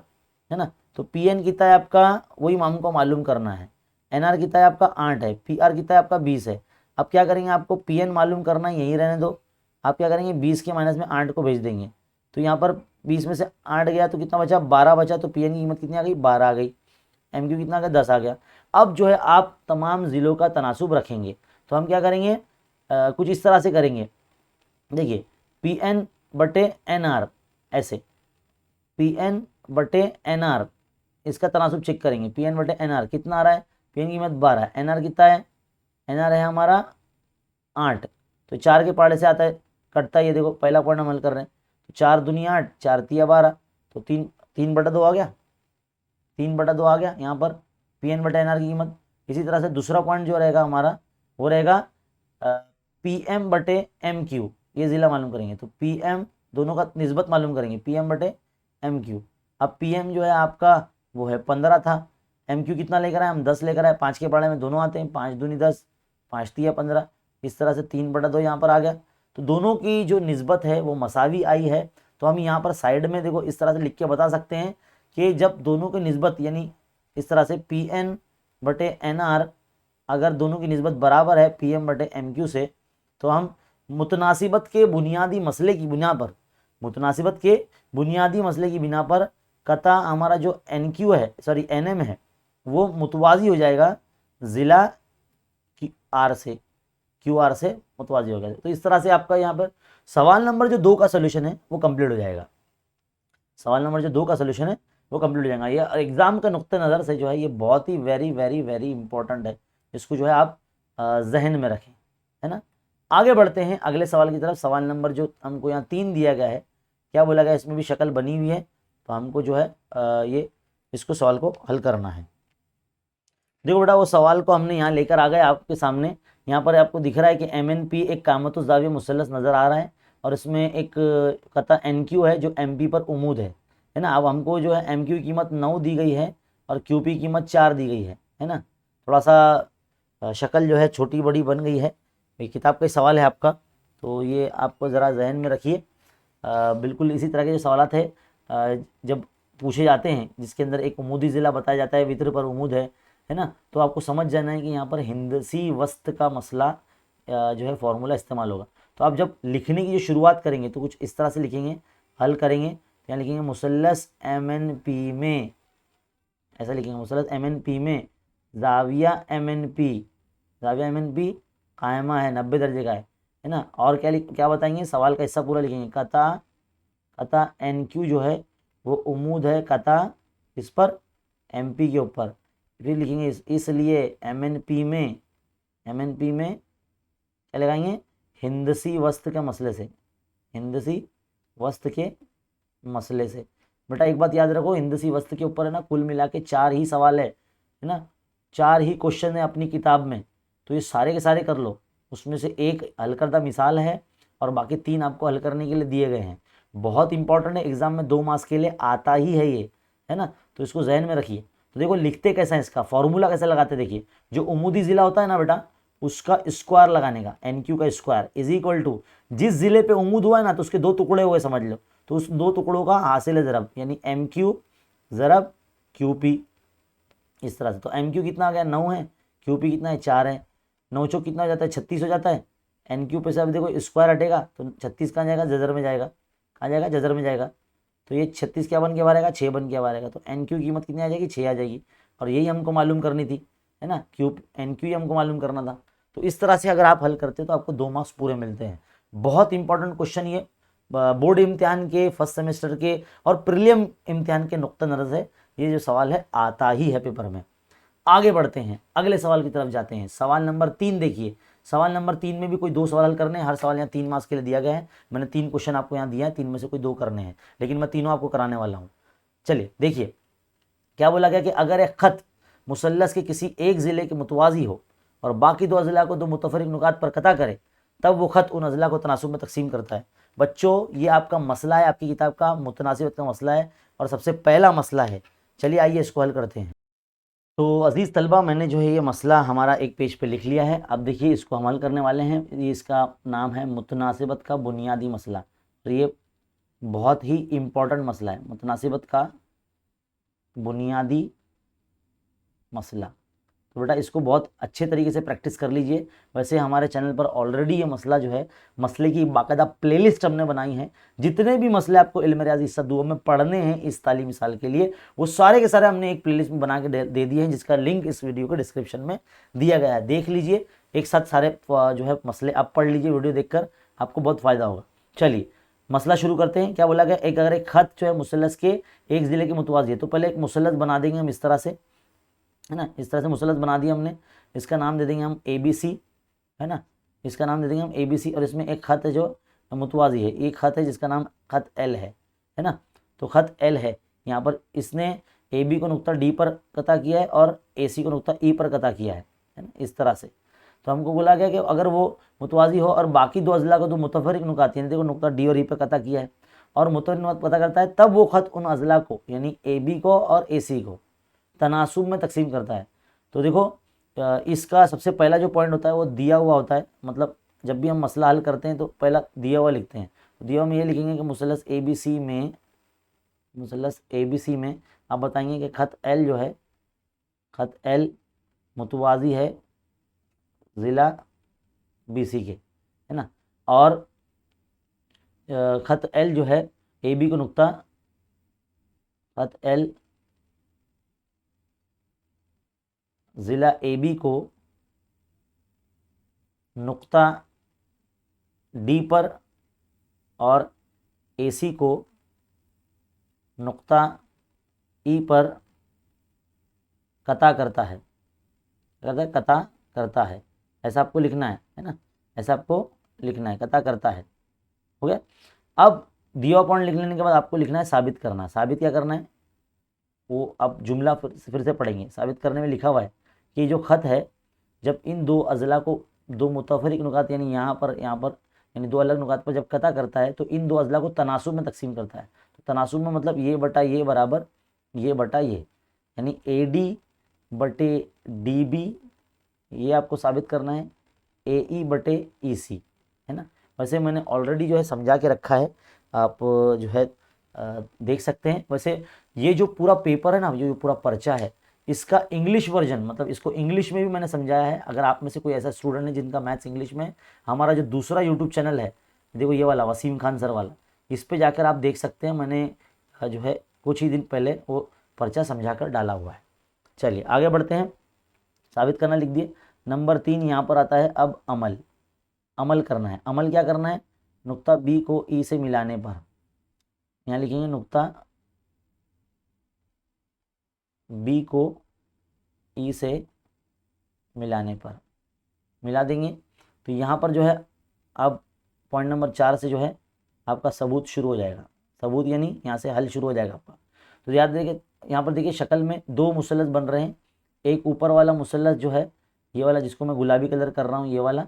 है ना। तो पी एन कितना है आपका, वही हमको मालूम करना है। एन आर कितना है आपका 8 है, पी आर कितना है आपका 20 है। अब क्या करेंगे, आपको पी एन मालूम करना है, यही रहने दो। आप क्या करेंगे, 20 के माइनस में 8 को भेज देंगे, तो यहाँ पर 20 में से 8 गया तो कितना बचा, 12 बचा। तो पी एन की कीमत कितनी आ गई, 12 आ गई। एम क्यू कितना आ गया, 10 आ गया। अब जो है आप तमाम ज़िलों का तनासुब रखेंगे, तो हम क्या करेंगे, कुछ इस तरह से करेंगे। देखिए पी एन बटे एन आर, ऐसे पी एन बटे एन आर, इसका तनासुब चेक करेंगे। पी एन बटे एन आर कितना आ रहा है, पी एन की कीमत 12 है, एन आर कितना है, एन आर है हमारा 8। तो 4 के पाड़े से आता है, कटता है, ये देखो पहला पॉइंट हम हल कर रहे हैं। तो 4 दूनी 8, 4 तिया 12, तो 3/2 आ गया, 3/2 आ गया यहाँ पर पी एन बटे एन आर की कीमत। इसी तरह से दूसरा पॉइंट जो रहेगा हमारा, वो रहेगा पी एम बटे एम क्यू, ये ज़िला मालूम करेंगे। तो पी एम दोनों का निस्बत मालूम करेंगे, पी एम बटे एम क्यू। अब पी एम जो है आपका वो है 15 था, एम क्यू कितना लेकर आए हम, 10 लेकर आए। 5 के पढ़ाई में दोनों आते हैं, 5 दूनी 10, 5 तिया 15। इस तरह से 3/2 यहाँ पर आ गया। तो दोनों की जो निस्बत है वो मसावी आई है। तो हम यहाँ पर साइड में देखो इस तरह से लिख के बता सकते हैं कि जब दोनों की निस्बत यानी इस तरह से पी एन बटे एन आर, अगर दोनों की निस्बत बराबर है पी एम बटे एम क्यू से, तो हम मुतनासिबत के बुनियादी मसले की बिना पर, मुतनासिबत के बुनियादी मसले की बिना पर कता हमारा जो एन क्यू है, सॉरी एन एम है, वो मुतवाजी हो जाएगा ज़िला की आर से, क्यू आर से मुतवाजी हो गया। तो इस तरह से आपका यहाँ पर सवाल नंबर जो 2 का सोल्यूशन है वो कंप्लीट हो जाएगा। सवाल नंबर जो 2 का सोल्यूशन है वो कंप्लीट हो जाएगा। ये एग्जाम के नुक्ते नज़र से जो है ये बहुत ही वेरी वेरी वेरी इंपॉर्टेंट है, इसको जो है आप जहन में रखें, है ना। आगे बढ़ते हैं अगले सवाल की तरफ। सवाल नंबर जो हमको यहाँ 3 दिया गया है, क्या बोला गया, इसमें भी शक्ल बनी हुई है, तो हमको जो है ये इसको सवाल को हल करना है। देखो बेटा वो सवाल को हमने यहाँ लेकर आ गए आपके सामने। यहाँ पर आपको दिख रहा है कि एम एन पी एक कामतुज़ाविय मुसल्लस नज़र आ रहा है, और इसमें एक कता एन क्यू है जो एम पी पर उमूद है ना। अब हमको जो है एम क्यू की कीमत 9 दी गई है और क्यू पी की कीमत 4 दी गई है ना। थोड़ा सा शक्ल जो है छोटी बड़ी बन गई है। ये किताब का सवाल है आपका, तो ये आपको ज़रा जहन में रखिए। बिल्कुल इसी तरह के जो सवाल है जब पूछे जाते हैं जिसके अंदर एक उमूदी ज़िला बताया जाता है, वित्र पर उमूद है ना, तो आपको समझ जाना है कि यहाँ पर हिंदसी वस्त का मसला जो है फॉर्मूला इस्तेमाल होगा। तो आप जब लिखने की जो शुरुआत करेंगे तो कुछ इस तरह से लिखेंगे, हल करेंगे तो यहाँ लिखेंगे मुसल्लस एम एन पी में, ऐसा लिखेंगे मुसल्लस एम एन पी में जाविया एम एन पी, जाविया एम एन पी कायमा है, 90 दर्जे का है ना। और क्या बताएंगे, सवाल का हिस्सा पूरा लिखेंगे, कता एन क्यू जो है वो उमूद है कता इस पर एम पी के ऊपर। फिर लिखेंगे इसलिए एम एन पी में क्या लगाएंगे, हिंदसी वस्त के मसले से, हिंदसी वस्त के मसले से। बेटा एक बात याद रखो, हिंदसी वस्त के ऊपर है ना कुल मिला के 4 ही सवाल है ना, 4 ही क्वेश्चन है अपनी किताब में। तो ये सारे के सारे कर लो, उसमें से एक हल करदा मिसाल है और बाकी 3 आपको हल करने के लिए दिए गए हैं। बहुत इंपॉर्टेंट है, एग्जाम में 2 मार्क्स के लिए आता ही है ये, है ना। तो इसको जहन में रखिए। तो देखो लिखते कैसा है, इसका फॉर्मूला कैसे लगाते, देखिए जो उमूदी ज़िला होता है ना बेटा, उसका स्क्वायर लगाने का, एन क्यू का स्क्वायर इज इक्वल टू जिस ज़िले पे उमूद हुआ है ना तो उसके 2 टुकड़े हुए समझ लो, तो उस 2 टुकड़ों का हासिल ज़रब, यानी एम क्यू ज़रब क्यू पी, इस तरह से। तो एम क्यू कितना आ गया, 9 है, क्यू पी कितना है, 4 है। 9 चौक कितना हो जाता है, 36 हो जाता है। एन क्यू पे से अब देखो स्क्वायर हटेगा तो 36 कहाँ जाएगा, जजर में जाएगा, कहाँ जाएगा, जजर में जाएगा। तो ये 36 क्या बन के बाहर 6 बन के बाहर। तो एन क्यू की कीमत कितनी आ जाएगी, 6 आ जाएगी। और यही हमको मालूम करनी थी, है ना, क्यू एन क्यू हमको मालूम करना था। तो इस तरह से अगर आप हल करते तो आपको 2 मार्क्स पूरे मिलते हैं। बहुत इंपॉर्टेंट क्वेश्चन ये, बोर्ड इम्तिहान के, फर्स्ट सेमेस्टर के और प्रीलिम इम्तिहान के नुक्ता नज़र से ये जो सवाल है आता ही है पेपर में। आगे बढ़ते हैं, अगले सवाल की तरफ जाते हैं। सवाल नंबर 3 देखिए। सवाल नंबर 3 में भी कोई 2 सवाल हल करने हैं। हर सवाल यहाँ 3 मार्क्स के लिए दिया गया है। मैंने 3 क्वेश्चन आपको यहाँ दिया है, 3 में से कोई 2 करने हैं, लेकिन मैं तीनों आपको कराने वाला हूँ। चलिए देखिए क्या बोला गया कि अगर एक खत मुसल्लस के किसी एक ज़िले के मुतवाजी हो और बाकी 2 अज़ला को 2 मुतफरिक नुकात पर कता करे, तब वो खत उन अज़ला को तनासुब में तकसीम करता है। बच्चों ये आपका मसला है, आपकी किताब का मुतनासिबत का मसला है और सबसे पहला मसला है। चलिए आइए इसको हल करते हैं। तो अज़ीज़ तलबा, मैंने जो है ये मसला हमारा एक पेज पे लिख लिया है। अब देखिए इसको हम हल करने वाले हैं। ये इसका नाम है मुतनासिबत का बुनियादी मसला। तो ये बहुत ही इम्पोर्टेंट मसला है, मुतनासिबत का बुनियादी मसला। तो बेटा इसको बहुत अच्छे तरीके से प्रैक्टिस कर लीजिए। वैसे हमारे चैनल पर ऑलरेडी ये मसला जो है, मसले की बाकायदा प्लेलिस्ट हमने बनाई है। जितने भी मसले आपको इल्म रियाज़ी हिस्सा 2 में पढ़ने हैं इस तालीमी साल के लिए, वो सारे के सारे हमने एक प्लेलिस्ट में बना के दे दिए हैं, जिसका लिंक इस वीडियो के डिस्क्रिप्शन में दिया गया है। देख लीजिए, एक साथ सारे जो है मसले आप पढ़ लीजिए, वीडियो देखकर आपको बहुत फ़ायदा होगा। चलिए मसला शुरू करते हैं। क्या बोला गया, अगर एक खत जो है मुसल्लस के एक ज़िले के मुतवाज़ी है, तो पहले एक मुसल्लस बना देंगे हम इस तरह से, है ना। इस तरह से मुसल्लस बना दिया हमने। इसका नाम दे देंगे हम ABC, है ना। इसका नाम दे देंगे हम ABC, और इसमें एक खत है जो मुतवाज़ी है, एक खत है जिसका नाम खत L है ना। तो खत L है, यहाँ पर इसने AB को नुक्ता D पर कता किया है और AC को नुक्ता E पर कता किया है ना, इस तरह से। तो हमको बोला गया कि अगर वो मुतवाज़ी हो और बाकी 2 अज़ला को तो मुतफरिक नुकात, यानी देखो नुक्ता D और E पर कता किया है और मुतफरिक नुकात पता करता है, तब वो खत उन अज़ला को यानी AB को और AC को तनासुब में तकसीम करता है। तो देखो इसका सबसे पहला जो पॉइंट होता है वो दिया हुआ होता है। मतलब जब भी हम मसला हल करते हैं तो पहला दिया हुआ लिखते हैं। तो दिया हुआ में ये लिखेंगे कि मुसल्लस ABC में आप बताएंगे कि खत L जो है, खत L मुतवाज़ी है ज़िला BC के, है ना। और खत L जो है AB को नुक्ता, खत L ज़िला AB को नुक्ता D पर और AC को नुक्ता E पर कता करता है, कता करता है। ऐसा आपको लिखना है ना, ऐसा आपको लिखना है, कता करता है। हो गया। अब दिया पॉइंट लिख लेने के बाद आपको लिखना है साबित करना। साबित क्या करना है वो अब जुमला फिर से पढ़ेंगे। साबित करने में लिखा हुआ है कि जो खत है, जब इन 2 अज़ला को 2 मुतफरिक नुकात यानी यहाँ पर यानी 2 अलग नुकात पर जब कता करता है, तो इन 2 अज़ला को तनासुब में तकसीम करता है। तो तनासुब में मतलब ये बटा ये बराबर ये बटा ये, यानी AD बटे DB, ये आपको साबित करना है AE बटे EC, है ना। वैसे मैंने ऑलरेडी जो है समझा के रखा है, आप जो है देख सकते हैं। वैसे ये जो पूरा पेपर है ना, जो पूरा पर्चा है, इसका इंग्लिश वर्जन, मतलब इसको इंग्लिश में भी मैंने समझाया है। अगर आप में से कोई ऐसा स्टूडेंट है जिनका मैथ्स इंग्लिश में, हमारा जो दूसरा यूट्यूब चैनल है, देखो ये वाला वसीम खान सर वाला, इस पे जाकर आप देख सकते हैं। मैंने जो है कुछ ही दिन पहले वो पर्चा समझा कर डाला हुआ है। चलिए आगे बढ़ते हैं। साबित करना लिख दिए। नंबर 3 यहाँ पर आता है अब अमल करना है। अमल क्या करना है, नुक्ता B को E से मिलाने पर, यहाँ लिखेंगे नुक्ता B को E से मिलाने पर मिला देंगे। तो यहाँ पर जो है अब पॉइंट नंबर 4 से जो है आपका सबूत शुरू हो जाएगा। सबूत यानी यहाँ से हल शुरू हो जाएगा आपका। तो याद देखिए, यहाँ पर देखिए शक्ल में 2 मुसल्लस बन रहे हैं। एक ऊपर वाला मुसल्लस जो है ये वाला, जिसको मैं गुलाबी कलर कर रहा हूँ, ये वाला,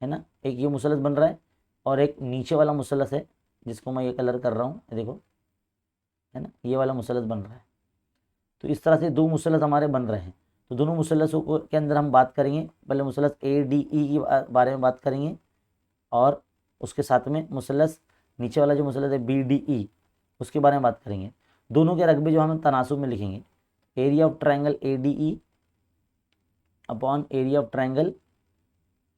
है ना, एक ये मुसल्लस बन रहा है। और एक नीचे वाला मुसल्लस है जिसको मैं ये कलर कर रहा हूँ, देखो, है ना, ये वाला मुसल्लस बन रहा है। तो इस तरह से 2 मुसल्लस हमारे बन रहे हैं। तो दोनों मुसल्लसों को के अंदर हम बात करेंगे। पहले मुसल्लस ADE के बारे में बात करेंगे, और उसके साथ में मुसल्लस नीचे वाला जो मुसल्लस है BDE, उसके बारे में बात करेंगे। दोनों के रकबे जो हम तनासुब में लिखेंगे, area of triangle ADE upon area of triangle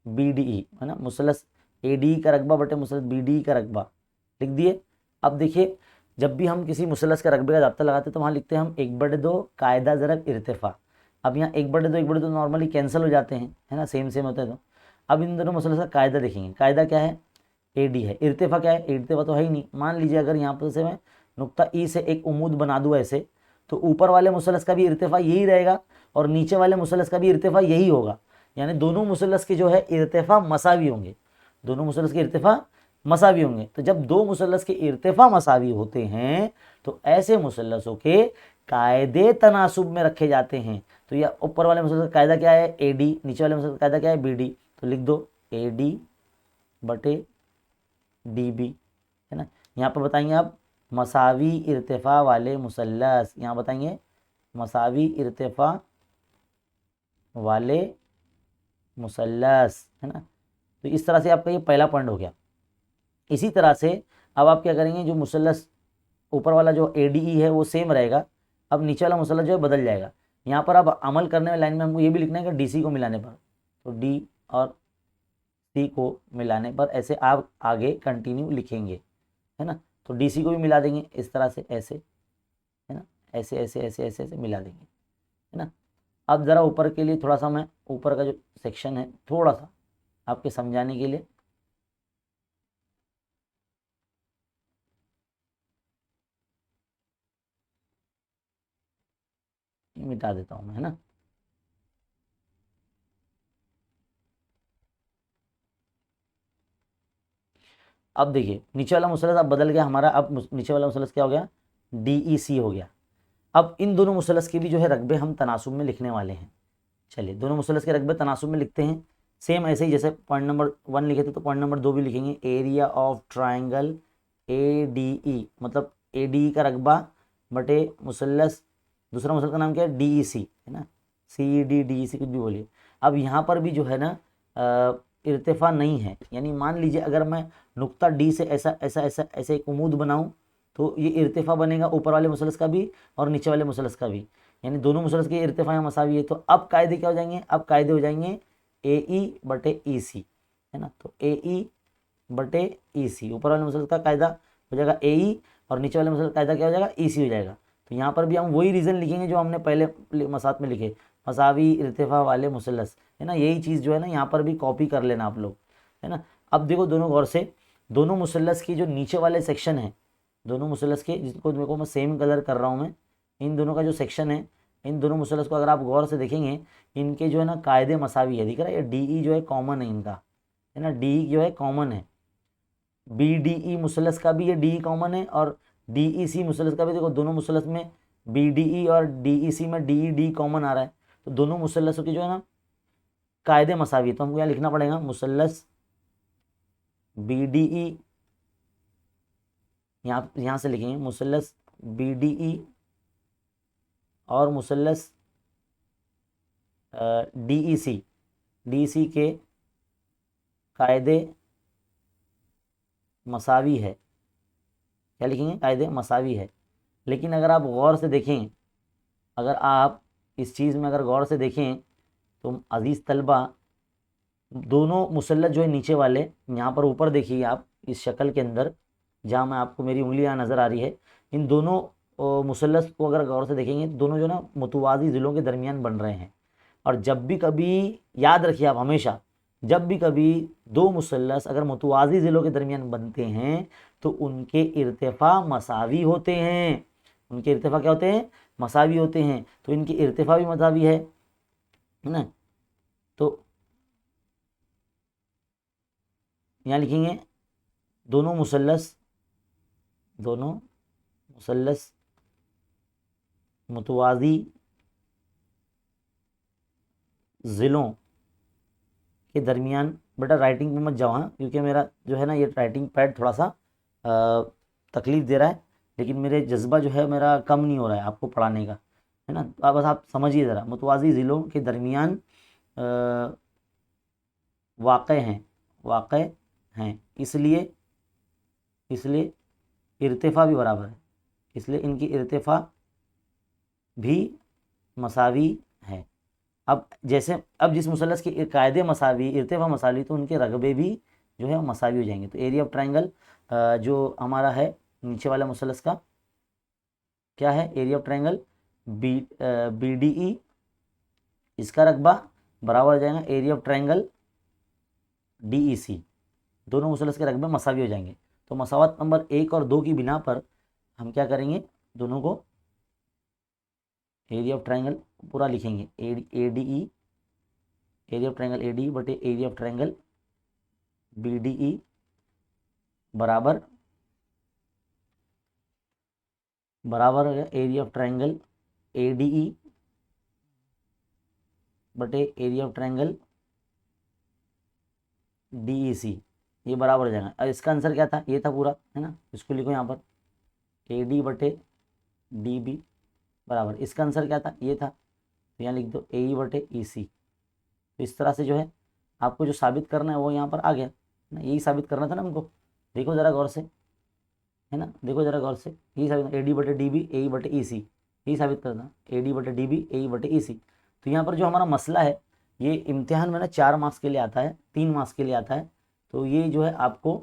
BDE, है ना। मुसल्लस ADE का रकबा बटे मुसल्लस BDE का रकबा लिख दिए। अब देखिए, जब भी हम किसी मुसल्लस का रकबे का जाब्ता लगाते हैं तो वहाँ लिखते हैं हम 1/2 कायदा ज़रब इर्तिफ़ा। अब यहाँ 1/2 नॉर्मली कैंसिल हो जाते हैं, है ना, सेम होते हैं। तो अब इन दोनों मुसल्लस का कायदा देखेंगे। कायदा क्या है, AD है। इर्तिफ़ा क्या है, इर्तिफ़ा तो है ही नहीं। मान लीजिए अगर यहाँ पर से मैं नुक्ता E से एक उमूद बना दूँ ऐसे, तो ऊपर वाले मुसल्लस का भी इर्तिफ़ा यही रहेगा और नीचे वाले मुसल्लस का भी इर्तिफ़ा यही होगा। यानी दोनों मुसल्लस के जो है इर्तिफ़ा मसावी होंगे। दोनों मुसल्लस के इर्तिफ़ा मसावी होंगे। तो जब 2 मुसल्लस के इर्तिफ़ा मसावी होते हैं तो ऐसे मुसल्लसों के कायदे तनासुब में रखे जाते हैं। तो यह ऊपर वाले मुसल्लस का कायदा क्या है, AD, नीचे वाले मुसल्लस का कायदा क्या है, BD। तो लिख दो AD बटे DB, है ना। यहाँ पर बताएंगे आप मसावी इर्तिफ़ा वाले मुसल्लस, यहाँ बताएंगे मसावी इर्तिफ़ा वाले मुसल्लस, है ना। तो इस तरह से आपका ये पहला पॉइंट हो गया। इसी तरह से अब आप क्या करेंगे, जो मुसल्लस ऊपर वाला जो ADE है वो सेम रहेगा, अब नीचे वाला मुसल्लस जो है बदल जाएगा। यहाँ पर अब अमल करने वाली लाइन में हमको ये भी लिखना है कि डी सी को मिलाने पर, तो डी और सी को मिलाने पर ऐसे आप आगे कंटिन्यू लिखेंगे, है ना। तो डी सी को भी मिला देंगे इस तरह से, ऐसे, है ना, ऐसे ऐसे ऐसे ऐसे ऐसे मिला देंगे, है ना। अब ज़रा ऊपर के लिए थोड़ा सा मैं ऊपर का जो सेक्शन है थोड़ा सा आपके समझाने के लिए मिटा देता हूँ मैं, है ना। अब देखिए नीचे वाला मुसलस अब बदल गया हमारा, अब नीचे वाला मुसलस क्या हो गया, डी ई सी हो गया। अब इन दोनों मुसलस के भी जो है रकबे हम तनासुब में लिखने वाले हैं। चलिए दोनों मुसलस के रकबे तनासुब में लिखते हैं, सेम ऐसे ही जैसे पॉइंट नंबर 1 लिखे थे तो पॉइंट नंबर 2 भी लिखेंगे। Area of triangle A D ई, मतलब ए डी ई का रकबा बटे मुसलस, दूसरा मुसलस का नाम क्या है, डी ई सी, है ना, सी डी डी ई सी कुछ भी बोलिए। अब यहाँ पर भी जो है ना इर्तिफा नहीं है, यानी मान लीजिए अगर मैं नुक्ता डी से ऐसा ऐसा ऐसा ऐसे एक उमूद बनाऊं तो ये इर्तिफा बनेगा ऊपर वाले मुसलस का भी और नीचे वाले मुसलस का भी, यानी दोनों मुसलस के इर्तिफा मसावी है। तो अब कायदे क्या हो जाएंगे, अब कायदे हो जाएंगे ए ई बटे ई सी, है ना। तो ए ई बटे ई सी, ऊपर वाले मुसलस का कायदा हो जाएगा ए ई और नीचे वाले मुसलस का कायदा क्या हो जाएगा, ई सी हो जाएगा। तो यहाँ पर भी हम वही रीज़न लिखेंगे जो हमने पहले मसात में लिखे, मसावी इर्तिफा वाले मुसलस, है ना। यही चीज़ जो है ना यहाँ पर भी कॉपी कर लेना आप लोग, है ना। अब देखो दोनों गौर से, दोनों मुसलस की जो नीचे वाले सेक्शन है, दोनों मुसलस के जिसको देखो मैं सेम कलर कर रहा हूँ मैं, इन दोनों का जो सेक्शन है, इन दोनों मुसलस को अगर आप गौर से देखेंगे इनके जो है ना कायदे मसावी है, दिख रहा है, ये डी ई जो है कॉमन है इनका, है ना, डी ई जो है कॉमन है। बी डी ई मुसलस का भी ये डी ई कॉमन है और डी ई सी मुसलस का भी, देखो दोनों मुसलस में बी डी ई और डी ई सी में डी ई डी कॉमन आ रहा है। तो दोनों मुसलसों की जो है ना कायदे मसावी, तो हमको यहाँ लिखना पड़ेगा मुसलस बी डी ई, यहाँ से लिखेंगे मुसलस बी डी ई और मुसलस डी ई सी, डी सी के कायदे मसावी है, क्या लिखेंगे, कायदे मसावी है। लेकिन अगर आप गौर से देखें, अगर आप इस चीज़ में अगर गौर से देखें तो अजीज़ तलबा, दोनों मुसल्लत जो है नीचे वाले, यहाँ पर ऊपर देखिए आप इस शक्ल के अंदर जहाँ मैं आपको मेरी उंगलियाँ नज़र आ रही है, इन दोनों मुसल्लत को अगर गौर से देखेंगे दोनों जो ना मुतवाज़ी ज़िलों के दरमियान बन रहे हैं। और जब भी कभी, याद रखिए आप हमेशा, जब भी कभी दो मुसल्लस अगर मुतवाज़ी ज़िलों के दरमियान बनते हैं तो उनके इर्तिफ़ा मसावी होते हैं, उनके इर्तिफ़ा क्या होते हैं, मसावी होते हैं। तो इनकी इर्तिफ़ा भी मसावी है ना। तो यहाँ लिखेंगे दोनों मुसल्लस, दोनों मुसल्लस मुतवाज़ी ज़िलों के दरमियान, बेटा राइटिंग में मत जाओ हाँ, क्योंकि मेरा जो है ना ये राइटिंग पैड थोड़ा सा तकलीफ़ दे रहा है, लेकिन मेरे जज्बा जो है मेरा कम नहीं हो रहा है आपको पढ़ाने का, है ना। तो बस आप समझिए ज़रा, मुतवाज़ी ज़िलों के दरमियान वाक़ हैं, इसलिए इसलिए इर्तिफ़ा भी बराबर है, इसलिए इनकी इर्तिफ़ा भी मसावी है। अब जैसे अब जिस मुसल्लस के कायदे मसावी, इर्तिफ़ा मसावी, तो उनके रगबे भी जो है मसावी हो जाएंगे। तो एरिया ऑफ ट्रायंगल जो हमारा है नीचे वाला मुसल्लस का क्या है, area of triangle B D E, इसका रकबा बराबर हो जाएगा area of triangle D E C, दोनों मुसल्लस के रकबे मसावी हो जाएंगे। तो मसावत नंबर 1 और 2 की बिना पर हम क्या करेंगे, दोनों को एरिया ऑफ ट्रायंगल पूरा लिखेंगे, A D E, area of triangle A D बटे area of triangle B D E बराबर area of triangle A D E बटे area of triangle D E C, ये बराबर हो जाएगा। अब इसका आंसर क्या था, ये था पूरा, है ना, इसको लिखो यहाँ पर ए डी बटे डी बी बराबर, इसका आंसर क्या था, ये था, तो यहाँ लिख दो ए ई बटे ई सी। तो इस तरह से जो है आपको जो साबित करना है वो यहाँ पर आ गया ना, यही साबित करना था ना हमको। देखो ज़रा गौर से, है ना, देखो ज़रा गौर से, यही साबित ए डी बटे डी बी ए ई बटे ई सी, यही साबित करना, AD बटे DB AE बटे EC। तो यहाँ पर जो हमारा मसला है ये इम्तिहान में ना 4 मार्क्स के लिए आता है, 3 मार्क्स के लिए आता है। तो ये जो है आपको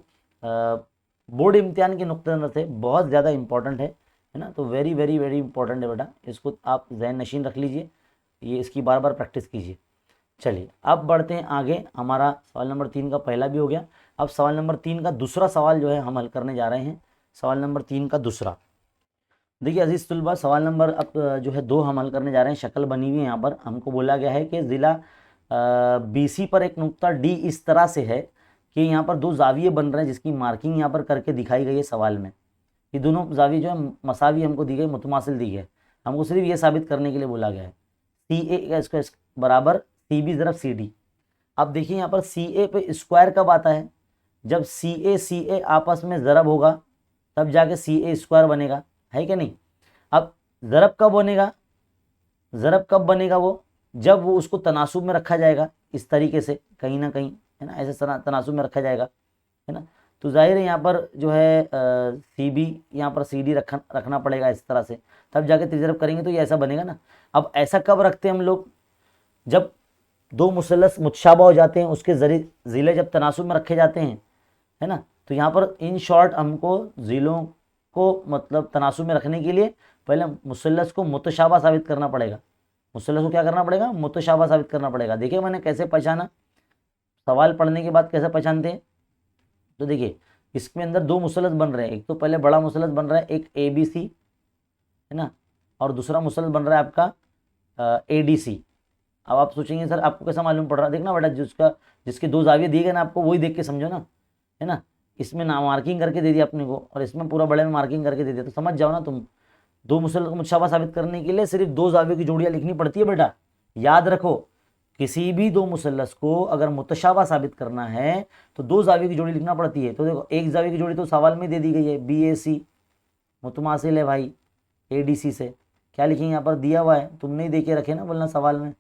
बोर्ड इम्तिहान के नुक्ते नज़र से बहुत ज़्यादा इंपॉर्टेंट है ना। तो वेरी वेरी वेरी इंपॉर्टेंट है बेटा, इसको आप ज़हन नशीन रख लीजिए, ये इसकी बार बार प्रैक्टिस कीजिए। चलिए अब बढ़ते हैं आगे, हमारा सवाल नंबर 3 का पहला भी हो गया। अब सवाल नंबर 3 का दूसरा सवाल जो है हम हल करने जा रहे हैं। सवाल नंबर 3 का दूसरा, देखिए अजीज तुलबा, सवाल नंबर अब जो है 2 हम हल करने जा रहे हैं। शक्ल बनी हुई है यहाँ पर, हमको बोला गया है कि ज़िला BC पर एक नुक्ता D इस तरह से है कि यहाँ पर 2 जाविये बन रहे हैं, जिसकी मार्किंग यहाँ पर करके दिखाई गई है सवाल में। ये दोनों जाविये जो है मसावी हमको दी गई, मुतमासिल दी है। हमको सिर्फ ये साबित करने के लिए बोला गया है CA का स्क्वायर बराबर CB ज़रब CD। अब देखिए यहाँ पर CA पे स्क्वायर कब आता है, जब CA आपस में ज़रब होगा तब जाके CA स्क्वायर बनेगा, है कि नहीं। अब ज़रब कब बनेगा, ज़रब कब बनेगा वो, जब वो उसको तनासुब में रखा जाएगा इस तरीके से, कहीं ना कहीं, है ना, ऐसे तनासुब में रखा जाएगा, है ना। तो जाहिर है यहाँ पर जो है CB यहाँ पर CD रखना पड़ेगा इस तरह से, तब जाके त्रिज़रब करेंगे तो ये ऐसा बनेगा ना। अब ऐसा कब रखते हैं हम लोग, जब 2 मुसल्लस मुतशाबा हो जाते हैं, उसके ज़िले जब तनासुब में रखे जाते हैं, है ना। तो यहाँ पर इन शॉर्ट हमको ज़िलों को मतलब तनासुब में रखने के लिए पहले मुसल्लस को मुतशाबा साबित करना पड़ेगा। मुसल्लस को क्या करना पड़ेगा, मुतशाबा साबित करना पड़ेगा। देखिए मैंने कैसे पहचाना, सवाल पढ़ने के बाद कैसे पहचानते हैं। तो देखिए इसमें अंदर 2 मुसल्लस बन रहे हैं, एक तो पहले बड़ा मुसल्लस बन रहा है एक ABC, है ना, और दूसरा मुसल्लस बन रहा है आपका ADC। अब आप सोचेंगे सर आपको कैसा मालूम पड़ रहा है, देखना बेटा जिसके 2 जाविये दिए गए ना आपको, वही देख के समझो ना, है ना। इसमें ना मार्किंग करके दे दिया अपने को और इसमें पूरा बड़े में मार्किंग करके दे दिया, तो समझ जाओ ना तुम। 2 मुसल्लस को मुतशाबा साबित करने के लिए सिर्फ 2 जावियों की जोड़ियाँ लिखनी पड़ती है बेटा, याद रखो। किसी भी 2 मुसल्लस को अगर मुतशाबा साबित करना है तो 2 जावियों की जोड़ी लिखना पड़ती है। तो देखो एक जाविये की जोड़ी तो सवाल में दे दी गई है, BAC मुतमासिल है भाई ADC से, क्या लिखेंगे यहाँ पर, दिया हुआ है, तुमने ही देखे रखे ना, बोलना सवाल में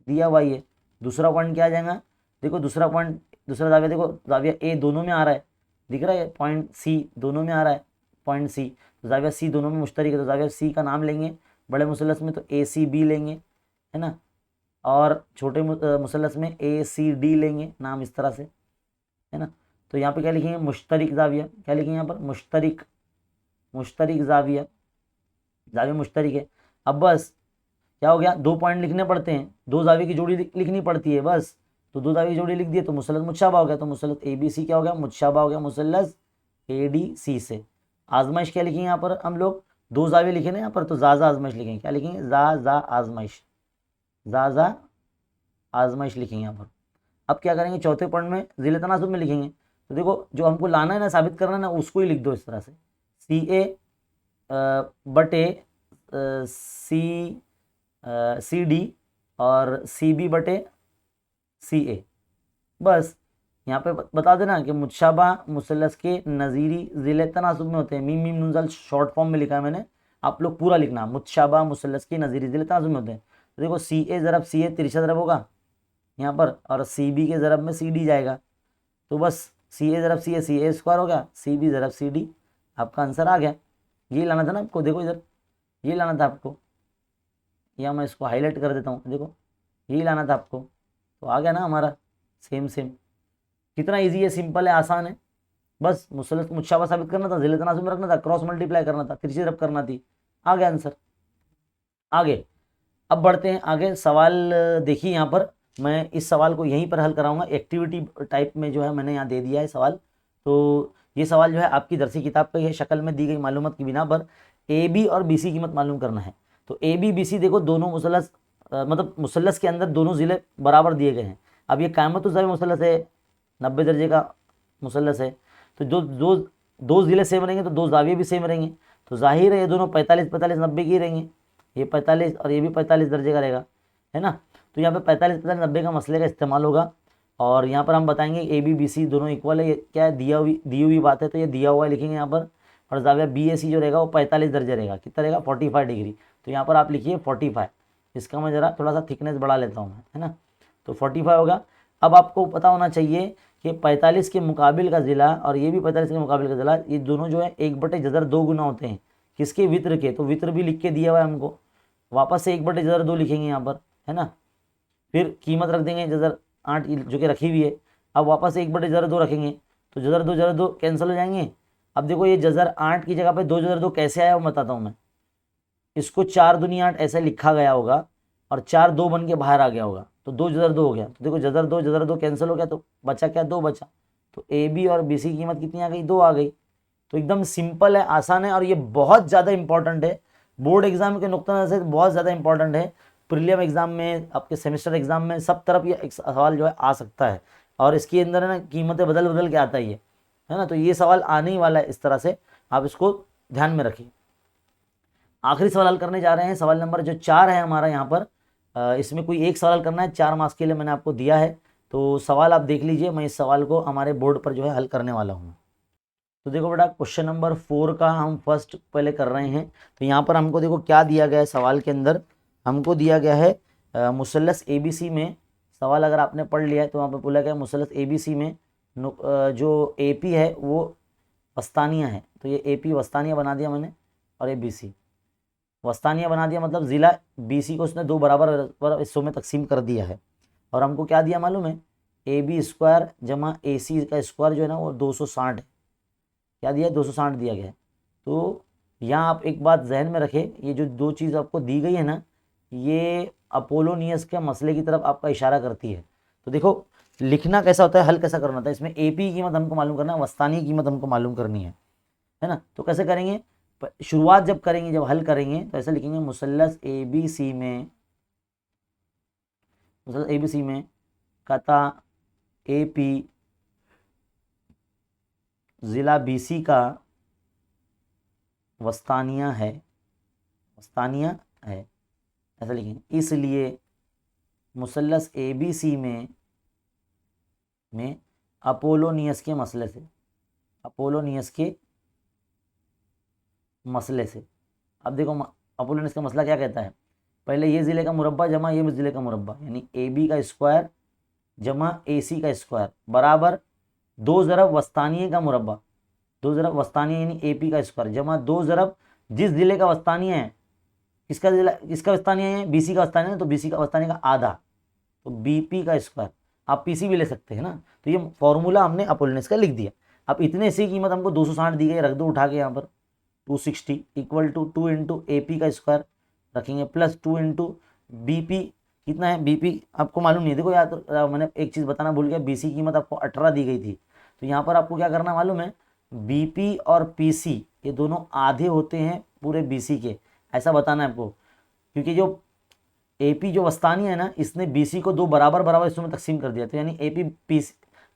दिया हुआ ही है। दूसरा पॉइंट क्या आ जाएगा, देखो दूसरा जाविया, देखो जाविया A दोनों में आ रहा है, दिख रहा है, पॉइंट C दोनों में आ रहा है, पॉइंट C, तो जाविया C दोनों में मुश्तरक है, तो जाविया C का नाम लेंगे बड़े मुसल्लस में तो ACB लेंगे, है ना, और छोटे मुसल्लस में ACD लेंगे, नाम इस तरह से, है ना। तो यहाँ पे क्या लिखेंगे, मुश्तरक जाविया, क्या लिखेंगे यहाँ पर, मुश्तरक जाविया मुश्तरक है। अब बस क्या हो गया, 2 पॉइंट लिखने पड़ते हैं, 2 जाविये की जोड़ी लिखनी पड़ती है बस। तो 2 जाविये की जोड़ी लिख दिए तो मुसल्लस मुतशाबा हो गया, तो मुसल्लस ABC क्या हो गया, मुतशाबा हो गया मुसल्लस ADC से। आजमाइश क्या लिखेंगे यहाँ पर हम लोग, 2 जाविये लिखे ना यहाँ पर, तो जा आजमाइश लिखेंगे, क्या लिखेंगे, जा आजमाइश, जा आजमाइश लिखेंगे यहाँ पर। अब क्या करेंगे, चौथे पॉइंट में ज़िले तनासुब में लिखेंगे। तो देखो जो हमको लाना है ना, साबित करना है ना, उसको ही लिख दो इस तरह से, CA बटे CD और CB बटे CA। बस यहाँ पे बता देना कि मुतशाबा मुसल्लस के नज़ीरी ज़िले तनासुब में होते हैं। मीम मीम नून ज़ाल शॉर्ट फॉर्म में लिखा है मैंने, आप लोग पूरा लिखना, मुतशाबा मुसल्लस के नज़ीरी ज़िले तनासुब में होते हैं। तो देखो CA ज़रब CA तिरछा ज़रब होगा यहाँ पर, और CB के ज़रब में CD जाएगा, तो बस CA ज़रब CA स्क्वायर हो गया, CB ज़रब CD, आपका आंसर आ गया। ये लाना था ना आपको, देखो इधर ये लाना था आपको, या मैं इसको हाईलाइट कर देता हूँ, देखो यही लाना था आपको, तो आ गया ना हमारा सेम। कितना इजी है, सिंपल है, आसान है। बस मुसल्लस मुतशाबा साबित करना था, ज़िले तनासुब में रखना था, क्रॉस मल्टीप्लाई करना था, तिरछी ज़रब करना थी, आ गया आंसर। आगे अब बढ़ते हैं आगे, सवाल देखिए यहाँ पर मैं इस सवाल को यहीं पर हल कराऊंगा, एक्टिविटी टाइप में जो है मैंने यहाँ दे दिया है सवाल। तो ये सवाल जो है आपकी दरसी किताब का ये शक्ल में दी गई मालूमात की बिना पर AB और BC की कीमत मालूम करना है। तो AB BC देखो दोनों मुसल्लस मतलब मुसल्लस के अंदर दोनों ज़िले बराबर दिए गए हैं। अब ये क़ायमत ज़ावी मुसल्लस है, 90 दर्जे का मुसल्लस है, तो जो दो ज़िले सेम रहेंगे तो 2 ज़ाविये भी सेम रहेंगे, तो जाहिर है ये दोनों 45 45 90 के ही रहेंगे, ये 45 और ये भी 45 दर्जे का रहेगा, है ना। तो यहाँ पे 45 45 90 का मसले का इस्तेमाल होगा, और यहाँ पर हम बताएंगे AB BC दोनों इक्वल है, ये क्या है, दी हुई बात है, तो ये दिया हुआ है लिखेंगे यहाँ पर, और जाविया BAC जो रहेगा वो 45 दर्जे रहेगा, कितना रहेगा, 45 डिग्री। तो यहाँ पर आप लिखिए 45, इसका मैं ज़रा थोड़ा सा थिकनेस बढ़ा लेता हूँ, है ना, तो 45 होगा। अब आपको पता होना चाहिए कि 45 के मुकाबिल का ज़िला और ये भी 45 के मुकाबिल का ज़िला, ये दोनों जो है 1/2 गुना होते हैं, किसके, वित्र के, तो वित्र भी लिख के दिया हुआ है हमको। वापस से 1/2 लिखेंगे यहाँ पर, है ना। फिर कीमत रख देंगे जजर 8 जो कि रखी हुई है। अब वापस से 1/2 रखेंगे, तो जजर 2 कैंसिल हो जाएंगे। अब देखो ये जजर 8 की जगह पे 2 कैसे आया वो बताता हूँ मैं। इसको 4 दूनी 8 ऐसे लिखा गया होगा और 4 2 बन के बाहर आ गया होगा, तो 2 हो गया। तो देखो जजर दो कैंसिल हो गया, तो बचा क्या, 2 बचा। तो ए बी और बी सी की कीमत कितनी आ गई, 2 आ गई। तो एकदम सिंपल है, आसान है, और ये बहुत ज़्यादा इंपॉर्टेंट है बोर्ड एग्जाम के नुक्ते नज़र से, बहुत ज़्यादा इंपॉर्टेंट है। प्रीलियम एग्जाम में, आपके सेमेस्टर एग्जाम में, सब तरफ ये एक सवाल जो है आ सकता है। और इसके अंदर है ना कीमतें बदल बदल के आता ही है ना। तो ये सवाल आने ही वाला है, इस तरह से आप इसको ध्यान में रखिए। आखिरी सवाल हल करने जा रहे हैं, सवाल नंबर जो 4 है हमारा यहाँ पर। इसमें कोई एक सवाल करना है, 4 मार्क्स के लिए मैंने आपको दिया है। तो सवाल आप देख लीजिए, मैं इस सवाल को हमारे बोर्ड पर जो है हल करने वाला हूँ। तो देखो बेटा, क्वेश्चन नंबर 4 का हम फर्स्ट पहले कर रहे हैं। तो यहाँ पर हमको देखो क्या दिया गया है सवाल के अंदर। हमको दिया गया है मुसल्लस ABC में, सवाल अगर आपने पढ़ लिया है तो वहाँ पर बोला गया मुसल्लस ABC में जो AP है वो वस्तानिया है। तो ये AP वस्तानिया बना दिया मैंने, और ये BC वस्तानिया बना दिया, मतलब ज़िला BC को उसने 2 बराबर हिस्सों में तकसीम कर दिया है। और हमको क्या दिया मालूम है, AB स्क्वायर जमा AC का स्क्वायर जो है ना वो 260 है। क्या दिया है, 260 दिया गया है। तो यहाँ आप एक बात जहन में रखें, ये जो 2 चीज़ आपको दी गई है ना, ये अपोलोनियस के मसले की तरफ आपका इशारा करती है। तो देखो लिखना कैसा होता है, हल कैसा करना होता है। इसमें AP की कीमत हमको मालूम करना है, वस्तानी की कीमत हमको मालूम करनी है ना। तो कैसे करेंगे, शुरुआत जब करेंगे, जब हल करेंगे तो ऐसा लिखेंगे, मुसल्लस ABC में कता AP ज़िला BC का वस्तानिया है, ऐसा लिखेंगे। इसलिए मुसल्लस ABC में अपोलोनियस के मसले से, अब देखो अपोलोनियस का मसला क्या कहता है, पहले ये ज़िले का मुरब्बा जमा ये ज़िले का मुरब्बा, यानी AB का स्क्वायर जमा AC का स्क्वायर बराबर 2 ज़रब वस्तानिये का मुरब्बा, 2 ज़रब वस्तानिया यानी AP का स्क्वायर जमा 2 ज़रब जिस ज़िले का वस्तानिया है, किसका वस्तानिया है, BC का वस्तानिया है, तो BC का वस्तानिया का आधा, तो BP का स्क्वायर। आप PC भी ले सकते हैं ना। तो ये फॉर्मूला हमने अपोलोनियस का लिख दिया। अब इतने सी कीमत हमको 260 दी गई, रख दो उठा के यहाँ पर, 260 इक्वल टू 2 इंटू AP का स्क्वायर रखेंगे प्लस 2 इंटू BP। कितना है BP आपको मालूम नहीं है, देखो यार तो मैंने एक चीज़ बताना भूल गया, BC की कीमत आपको 18 दी गई थी। तो यहाँ पर आपको क्या करना मालूम है, BP और PC ये दोनों आधे होते हैं पूरे BC के, ऐसा बताना है आपको। क्योंकि जो AP जो वस्तानी है ना, इसने BC को 2 बराबर हिस्सों में तकसीम कर दिया, तो यानी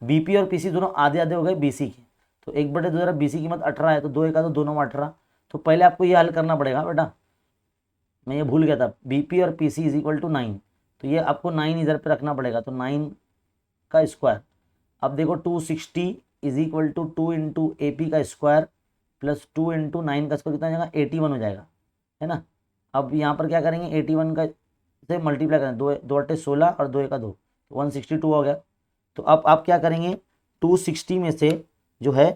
BP और PC दोनों आधे आधे हो गए BC के। तो 1/2 ज़रा BC की कीमत 18 है, तो 2 1 2 9 18। तो पहले आपको ये हल करना पड़ेगा बेटा, मैं ये भूल गया था, BP और PC इज इक्वल टू 9, तो ये आपको 9 इधर पे रखना पड़ेगा, तो 9 का स्क्वायर। अब देखो 260 is equal to 2 into AP का स्क्वायर प्लस 2 इंटू 9 का स्क्वायर, कितना हो जाएगा, 81 हो जाएगा, है ना। अब यहाँ पर क्या करेंगे, 81 का से मल्टीप्लाई करें, 2 8 16 और 2 1 2, तो 162 हो गया। तो अब आप क्या करेंगे, 260 में से जो है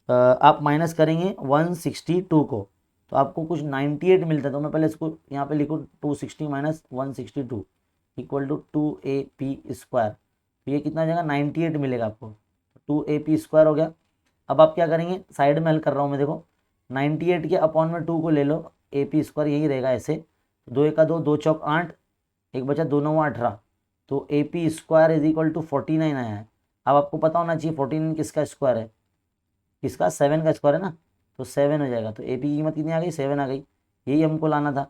आप माइनस करेंगे 162 को, तो आपको कुछ 98 मिलता है। तो मैं पहले इसको यहाँ पे लिखूँ, 260 minus 162 equal to 2AP square, तो ये कितना हो जाएगा, 98 मिलेगा आपको, 2AP स्क्वायर हो गया। अब आप क्या करेंगे, साइड में हल कर रहा हूँ मैं, देखो 98 के अपॉन में 2 को ले लो, AP स्क्वायर यही रहेगा ऐसे, 2 1 2 2 चौक 8, एक बचा 2 9 18, तो AP square is equal to 49 आया है। अब आपको पता होना चाहिए 49 किसका स्क्वायर है, किसका, 7 का स्क्वायर है ना, तो 7 हो जाएगा। तो AP की कीमत कितनी आ गई, 7 आ गई। यही हमको लाना था,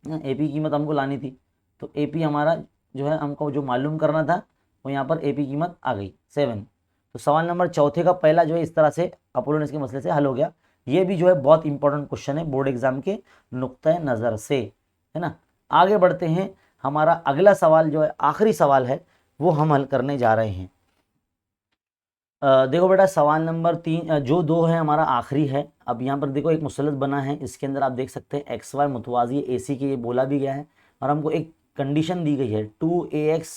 AP की कीमत हमको लानी थी। तो AP हमारा जो है हमको जो मालूम करना था वो यहाँ पर AP की कीमत आ गई 7। तो सवाल नंबर चौथे का पहला जो है इस तरह से अपोलोनियस के मसले से हल हो गया। ये भी जो है बहुत इंपॉर्टेंट क्वेश्चन है बोर्ड एग्जाम के नुक्ते नज़र से, है ना। आगे बढ़ते हैं, हमारा अगला सवाल जो है आखिरी सवाल है वो हम हल करने जा रहे हैं। देखो बेटा, सवाल नंबर 3 जो 2 है हमारा आखिरी है। अब यहाँ पर देखो एक मुसल्लत बना है, इसके अंदर आप देख सकते हैं XY मुतवाज़ी AC के, ये बोला भी गया है, और हमको एक कंडीशन दी गई है 2AX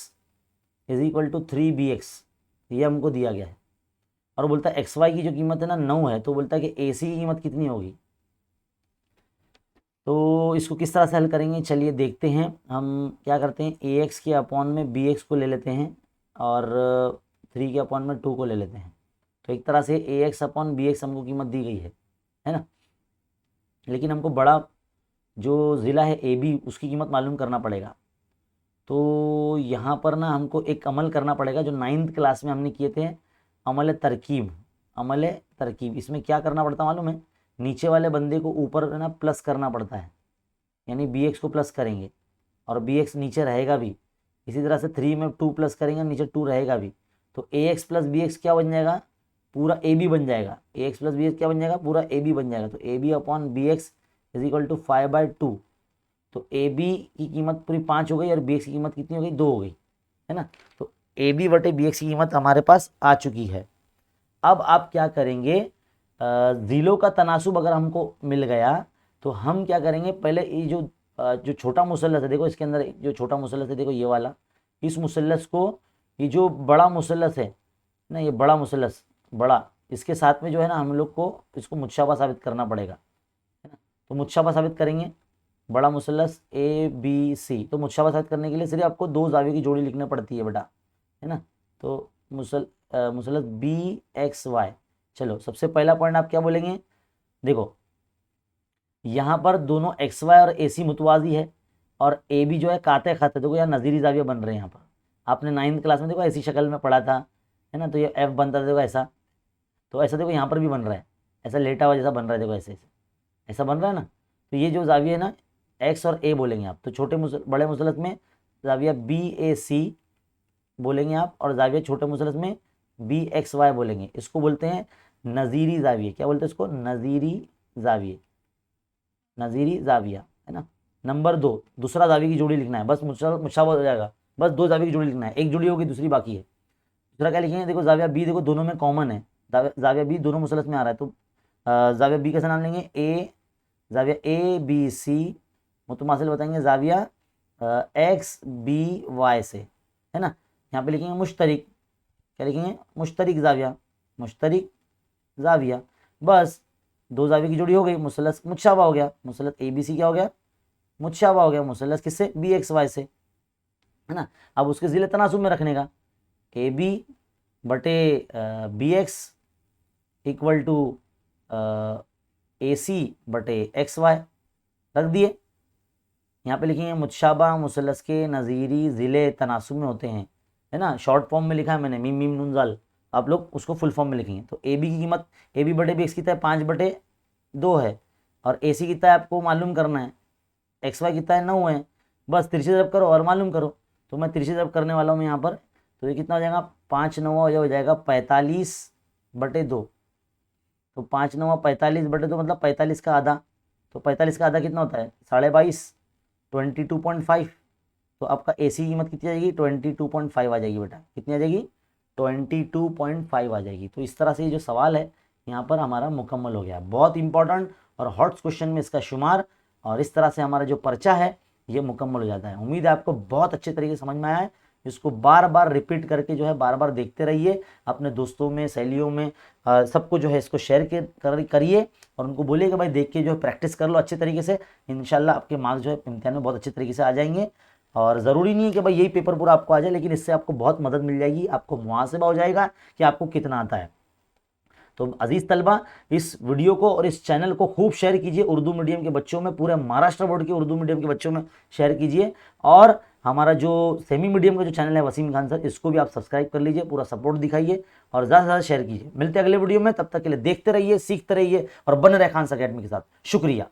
is equal to 3BX, ये हमको दिया गया है। और बोलता है XY की जो कीमत है ना 9 है, तो बोलता है कि AC की कीमत कितनी होगी, तो इसको किस तरह से हल करेंगे, चलिए देखते हैं। हम क्या करते हैं, ए एक्स के अपॉन में बी एक्स को ले लेते हैं और 3 के अपॉन में 2 को ले लेते हैं। तो एक तरह से ए एक्स अपॉन बी एक्स हमको कीमत दी गई है ना। लेकिन हमको बड़ा जो ज़िला है ए बी उसकी कीमत मालूम करना पड़ेगा। तो यहाँ पर ना हमको एक अमल करना पड़ेगा जो 9th क्लास में हमने किए थे, अमल तरकीब। अमल तरकीब, इसमें क्या करना पड़ता मालूम है, नीचे वाले बंदे को ऊपर ना प्लस करना पड़ता है, यानी बी एक्स को प्लस करेंगे और बी एक्स नीचे रहेगा भी। इसी तरह से 3 में 2 प्लस करेंगे, नीचे 2 रहेगा भी। तो A x plus B x क्या बन जाएगा, पूरा ए बी बन जाएगा। A x plus B x क्या बन जाएगा, पूरा ए बी बन जाएगा। तो A B upon B x is equal to 5/2। तो ए बी की कीमत पूरी 5 हो गई और बी एक्स की कीमत कितनी हो गई, 2 हो गई, है ना। तो ए बी बटे बी एक्स की कीमत हमारे पास आ चुकी है। अब आप क्या करेंगे, ज़ीलो का तनासुब अगर हमको मिल गया तो हम क्या करेंगे, पहले ये जो छोटा मुसल्लस है, देखो इसके अंदर जो छोटा मुसल्लस है, देखो ये वाला, इस मुसल्लस को, ये जो बड़ा मुसल्लस है ना, ये बड़ा मुसल्लस बड़ा, इसके साथ में जो है ना हम लोग को इसको मुतशाबा साबित करना पड़ेगा, है ना। तो मुतशाबा साबित करेंगे, बड़ा मुसल्लस ए बी सी। तो मुतशाबा साबित करने के लिए सिर्फ आपको 2 जाविये की जोड़ी लिखनी पड़ती है बेटा, है ना। तो मुसल्लस बी एक्स वाई। चलो सबसे पहला पॉइंट आप क्या बोलेंगे, देखो यहाँ पर दोनों एक्स वाई और ए सी मुतवाजी है और ए बी जो है काते खाते, देखो यहाँ नज़ीरी जाविया बन रहे हैं। यहाँ पर आपने 9th क्लास में देखो ऐसी शक्ल में पढ़ा था, है ना। तो ये एफ बनता था देखो ऐसा, तो ऐसा देखो यहाँ पर भी बन रहा है, ऐसा लेटा हुआ जैसा बन रहा है, देखो ऐसे ऐसा बन रहा है ना। तो ये जो जाविया है ना, एक्स और ए बोलेंगे आप। तो बड़े मुसल्लस में जाविया बी ए सी बोलेंगे आप, और जाविया छोटे मुसल्लस में बी एक्स वाई बोलेंगे। इसको बोलते हैं नज़ीरी जाविये। क्या बोलते हैं इसको, नज़ीरी जाविये, नज़ीरी जाविया, है ना। नंबर 2, दूसरा जाविये की जोड़ी लिखना है, बस मुशाबा हो जाएगा। बस 2 जाविये की जोड़ी लिखना है, एक जोड़ी होगी दूसरी बाकी है। दूसरा क्या लिखेंगे, देखो जाविया बी, देखो दोनों में कॉमन है, जाविया बी दोनों मुसल्लस में आ रहा है। तो जाविया बी कैसे नाम लेंगे, ए, जाविया ए बी सी मुतमासिल बताएंगे जाविया एक्स बी वाई से, है ना। यहाँ पे लिखेंगे मुश्तरिक, क्या लिखेंगे, मुश्तरिक जाविया, मुश्तरिक जाविया। बस 2 जाविये की जोड़ी हो गई, मुसल्लस मुतशाबा हो गया। मुसल्लस ए बी सी क्या हो गया, मुतशाबा हो गया। मुसल्लस किससे, बी एक्स वाई से, है ना। अब उसके ज़िले तनासुब में रखने का, ए बी बटे बी एक्स इक्वल टू ए सी बटे एक्स वाई रख दिए। यहाँ पे लिखेंगे मुतशाबा मुसल्लस के नज़ीरी ज़िले तनासुब में होते हैं, है ना। शॉर्ट फॉर्म में लिखा है मैंने, मीम मीम नून जाल, आप लोग उसको फुल फॉर्म में लिखेंगे। तो ए बी की कीमत, ए बी बटे बी एक्स कितना है, 5/2 है, और ए सी कितना है आपको मालूम करना है, एक्स वाई कितना है, 9 है। बस तिरछे ज़रब करो और मालूम करो। तो मैं तिरछे ज़रब करने वाला हूँ यहाँ पर। तो ये कितना हो जाएगा, 5 9 हो जाएगा 45/2। तो 5 9 45/2 मतलब 45 का आधा। तो 45 का आधा कितना होता है, 22.5, 22.5। तो आपका ए सी की कीमत कितनी आ जाएगी, 22.5 आ जाएगी बेटा। कितनी आ जाएगी, 22.5 आ जाएगी। तो इस तरह से ये जो सवाल है यहाँ पर हमारा मुकम्मल हो गया। बहुत इंपॉर्टेंट और हॉट क्वेश्चन में इसका शुमार, और इस तरह से हमारा जो पर्चा है ये मुकम्मल हो जाता है। उम्मीद है आपको बहुत अच्छे तरीके से समझ में आया है। इसको बार बार रिपीट करके जो है बार बार देखते रहिए, अपने दोस्तों में, सहेलियों में, सबको जो है इसको शेयर करिए और उनको बोलिए कि भाई देख के जो है प्रैक्टिस कर लो अच्छे तरीके से। इंशाल्लाह आपके मार्क्स जो है इम्तिहान में बहुत अच्छे तरीके से आ जाएंगे। और ज़रूरी नहीं है कि भाई यही पेपर पूरा आपको आ जाए, लेकिन इससे आपको बहुत मदद मिल जाएगी, आपको मुहासिबा हो जाएगा कि आपको कितना आता है। तो अजीज़ तलबा, इस वीडियो को और इस चैनल को खूब शेयर कीजिए उर्दू मीडियम के बच्चों में, पूरे महाराष्ट्र बोर्ड के उर्दू मीडियम के बच्चों में शेयर कीजिए। और हमारा जो सेमी मीडियम का जो चैनल है वसीम खान सर, इसको भी आप सब्सक्राइब कर लीजिए, पूरा सपोर्ट दिखाइए और ज़्यादा से ज़्यादा शेयर कीजिए। मिलते हैं अगले वीडियो में, तब तक के लिए देखते रहिए, सीखते रहिए और बने रहे खान सर अकेडमी के साथ। शुक्रिया।